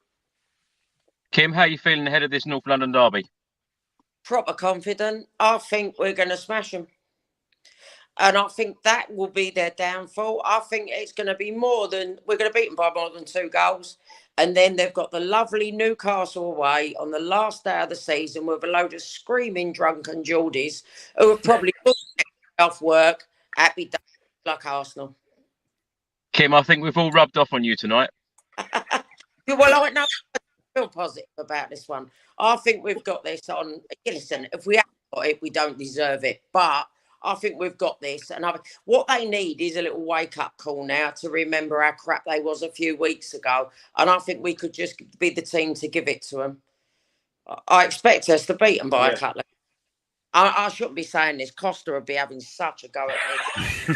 Kim, how are you feeling ahead of this North London derby? Proper confident. I think we're going to smash them. And I think that will be their downfall. I think it's going to be we're going to beat them by more than 2 goals. And then they've got the lovely Newcastle away on the last day of the season with a load of screaming drunken Geordies who have probably off work, happy days like Arsenal. Kim, I think we've all rubbed off on you tonight. Well, I feel positive about this one. I think we've got this on. Listen, if we haven't got it, we don't deserve it. But I think we've got this. And what they need is a little wake-up call now to remember how crap they was a few weeks ago. And I think we could just be the team to give it to them. I expect us to beat them by a couple of... I shouldn't be saying this. Costa would be having such a go at me.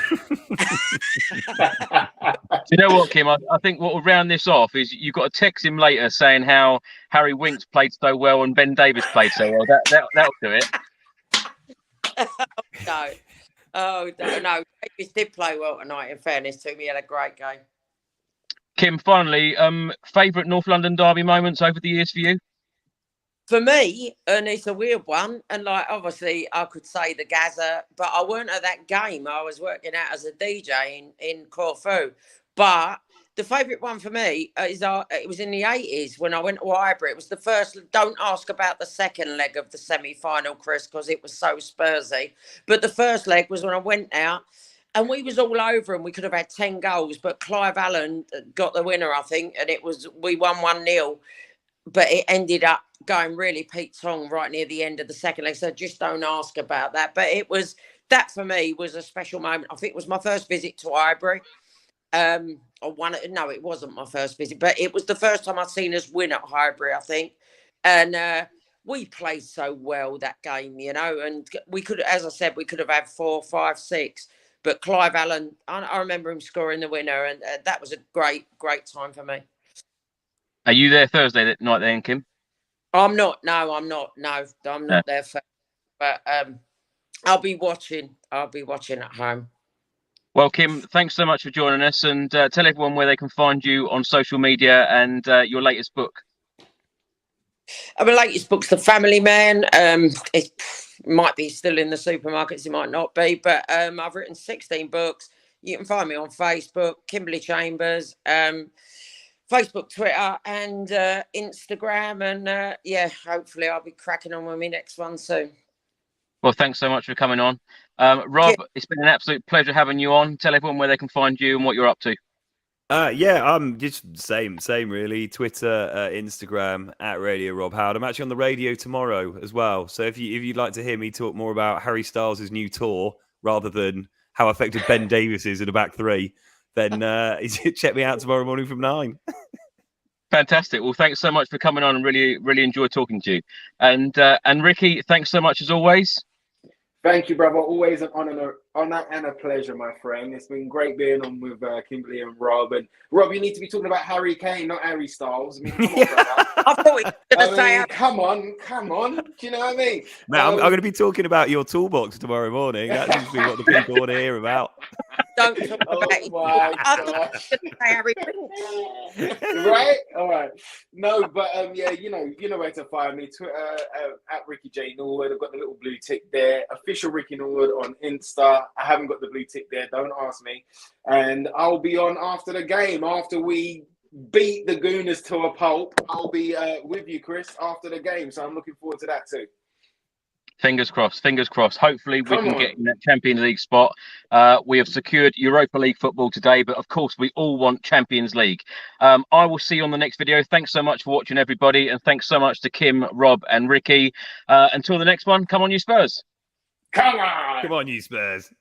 Do you know what, Kim? I think what will round this off is you've got to text him later saying how Harry Winks played so well and Ben Davies played so well. That'll do it. No. Davies did play well tonight, in fairness to him. He had a great game. Kim, finally, favourite North London derby moments over the years for you? For me, and it's a weird one, and like obviously I could say the Gaza, but I weren't at that game. I was working out as a DJ in Corfu. But the favourite one for me is it was in the 80s when I went to Highbury. It was the first. Don't ask about the second leg of the semi-final, Chris, because it was so Spursy. But the first leg was when I went out, and we was all over, and we could have had 10 goals, but Clive Allen got the winner, I think, and we won 1-0. But it ended up going really Pete Tong right near the end of the second leg. So just don't ask about that. But that for me was a special moment. I think it was my first visit to Highbury. No, it wasn't my first visit, but it was the first time I'd seen us win at Highbury, I think. And we played so well that game, you know, and we could, as I said, we could have had 4, 5, 6. But Clive Allen, I remember him scoring the winner, and that was a great time for me. Are you there Thursday night then, Kim? I'm not. No, I'm not. No, I'm not there. But I'll be watching. I'll be watching at home. Well, Kim, thanks so much for joining us, and tell everyone where they can find you on social media and your latest book. My latest book's The Family Man. It might be still in the supermarkets, it might not be, but I've written 16 books. You can find me on Facebook, Kimberly Chambers, Facebook, Twitter, and Instagram. And yeah, hopefully I'll be cracking on with my next one soon. Well, thanks so much for coming on. Rob, it's been an absolute pleasure having you on. Tell everyone where they can find you and what you're up to. Yeah, I'm just same really. Twitter, Instagram at Radio Rob Howard. I'm actually on the radio tomorrow as well. So if you'd like to hear me talk more about Harry Styles' new tour rather than how effective Ben Davies is in a back three, then check me out tomorrow morning from 9. Fantastic. Well, thanks so much for coming on, and really enjoyed talking to you. And Ricky, thanks so much as always. Thank you, brother. Always an honor and a pleasure, my friend. It's been great being on with Kimberly and Rob. And Rob, you need to be talking about Harry Kane, not Harry Styles. I mean, come on, brother. I thought we were going to say, come on. Do you know what I mean? Man, I'm going to be talking about your toolbox tomorrow morning. That seems to be what the people want to hear about. Don't talk about it. I thought we were going to say Harry. Right? All right. No, but yeah, you know where to find me. Twitter at Ricky J Norwood. I've got the little blue tick there. Official Ricky Norwood on Insta. I haven't got the blue tick there. Don't ask me. And I'll be on after the game. After we beat the Gooners to a pulp, I'll be with you, Chris, after the game. So I'm looking forward to that too. Fingers crossed. Hopefully we can get in that Champions League spot. We have secured Europa League football today, but of course we all want Champions League. I will see you on the next video. Thanks so much for watching, everybody. And thanks so much to Kim, Rob and Ricky. Until the next one, come on, you Spurs. Come on, you Spurs.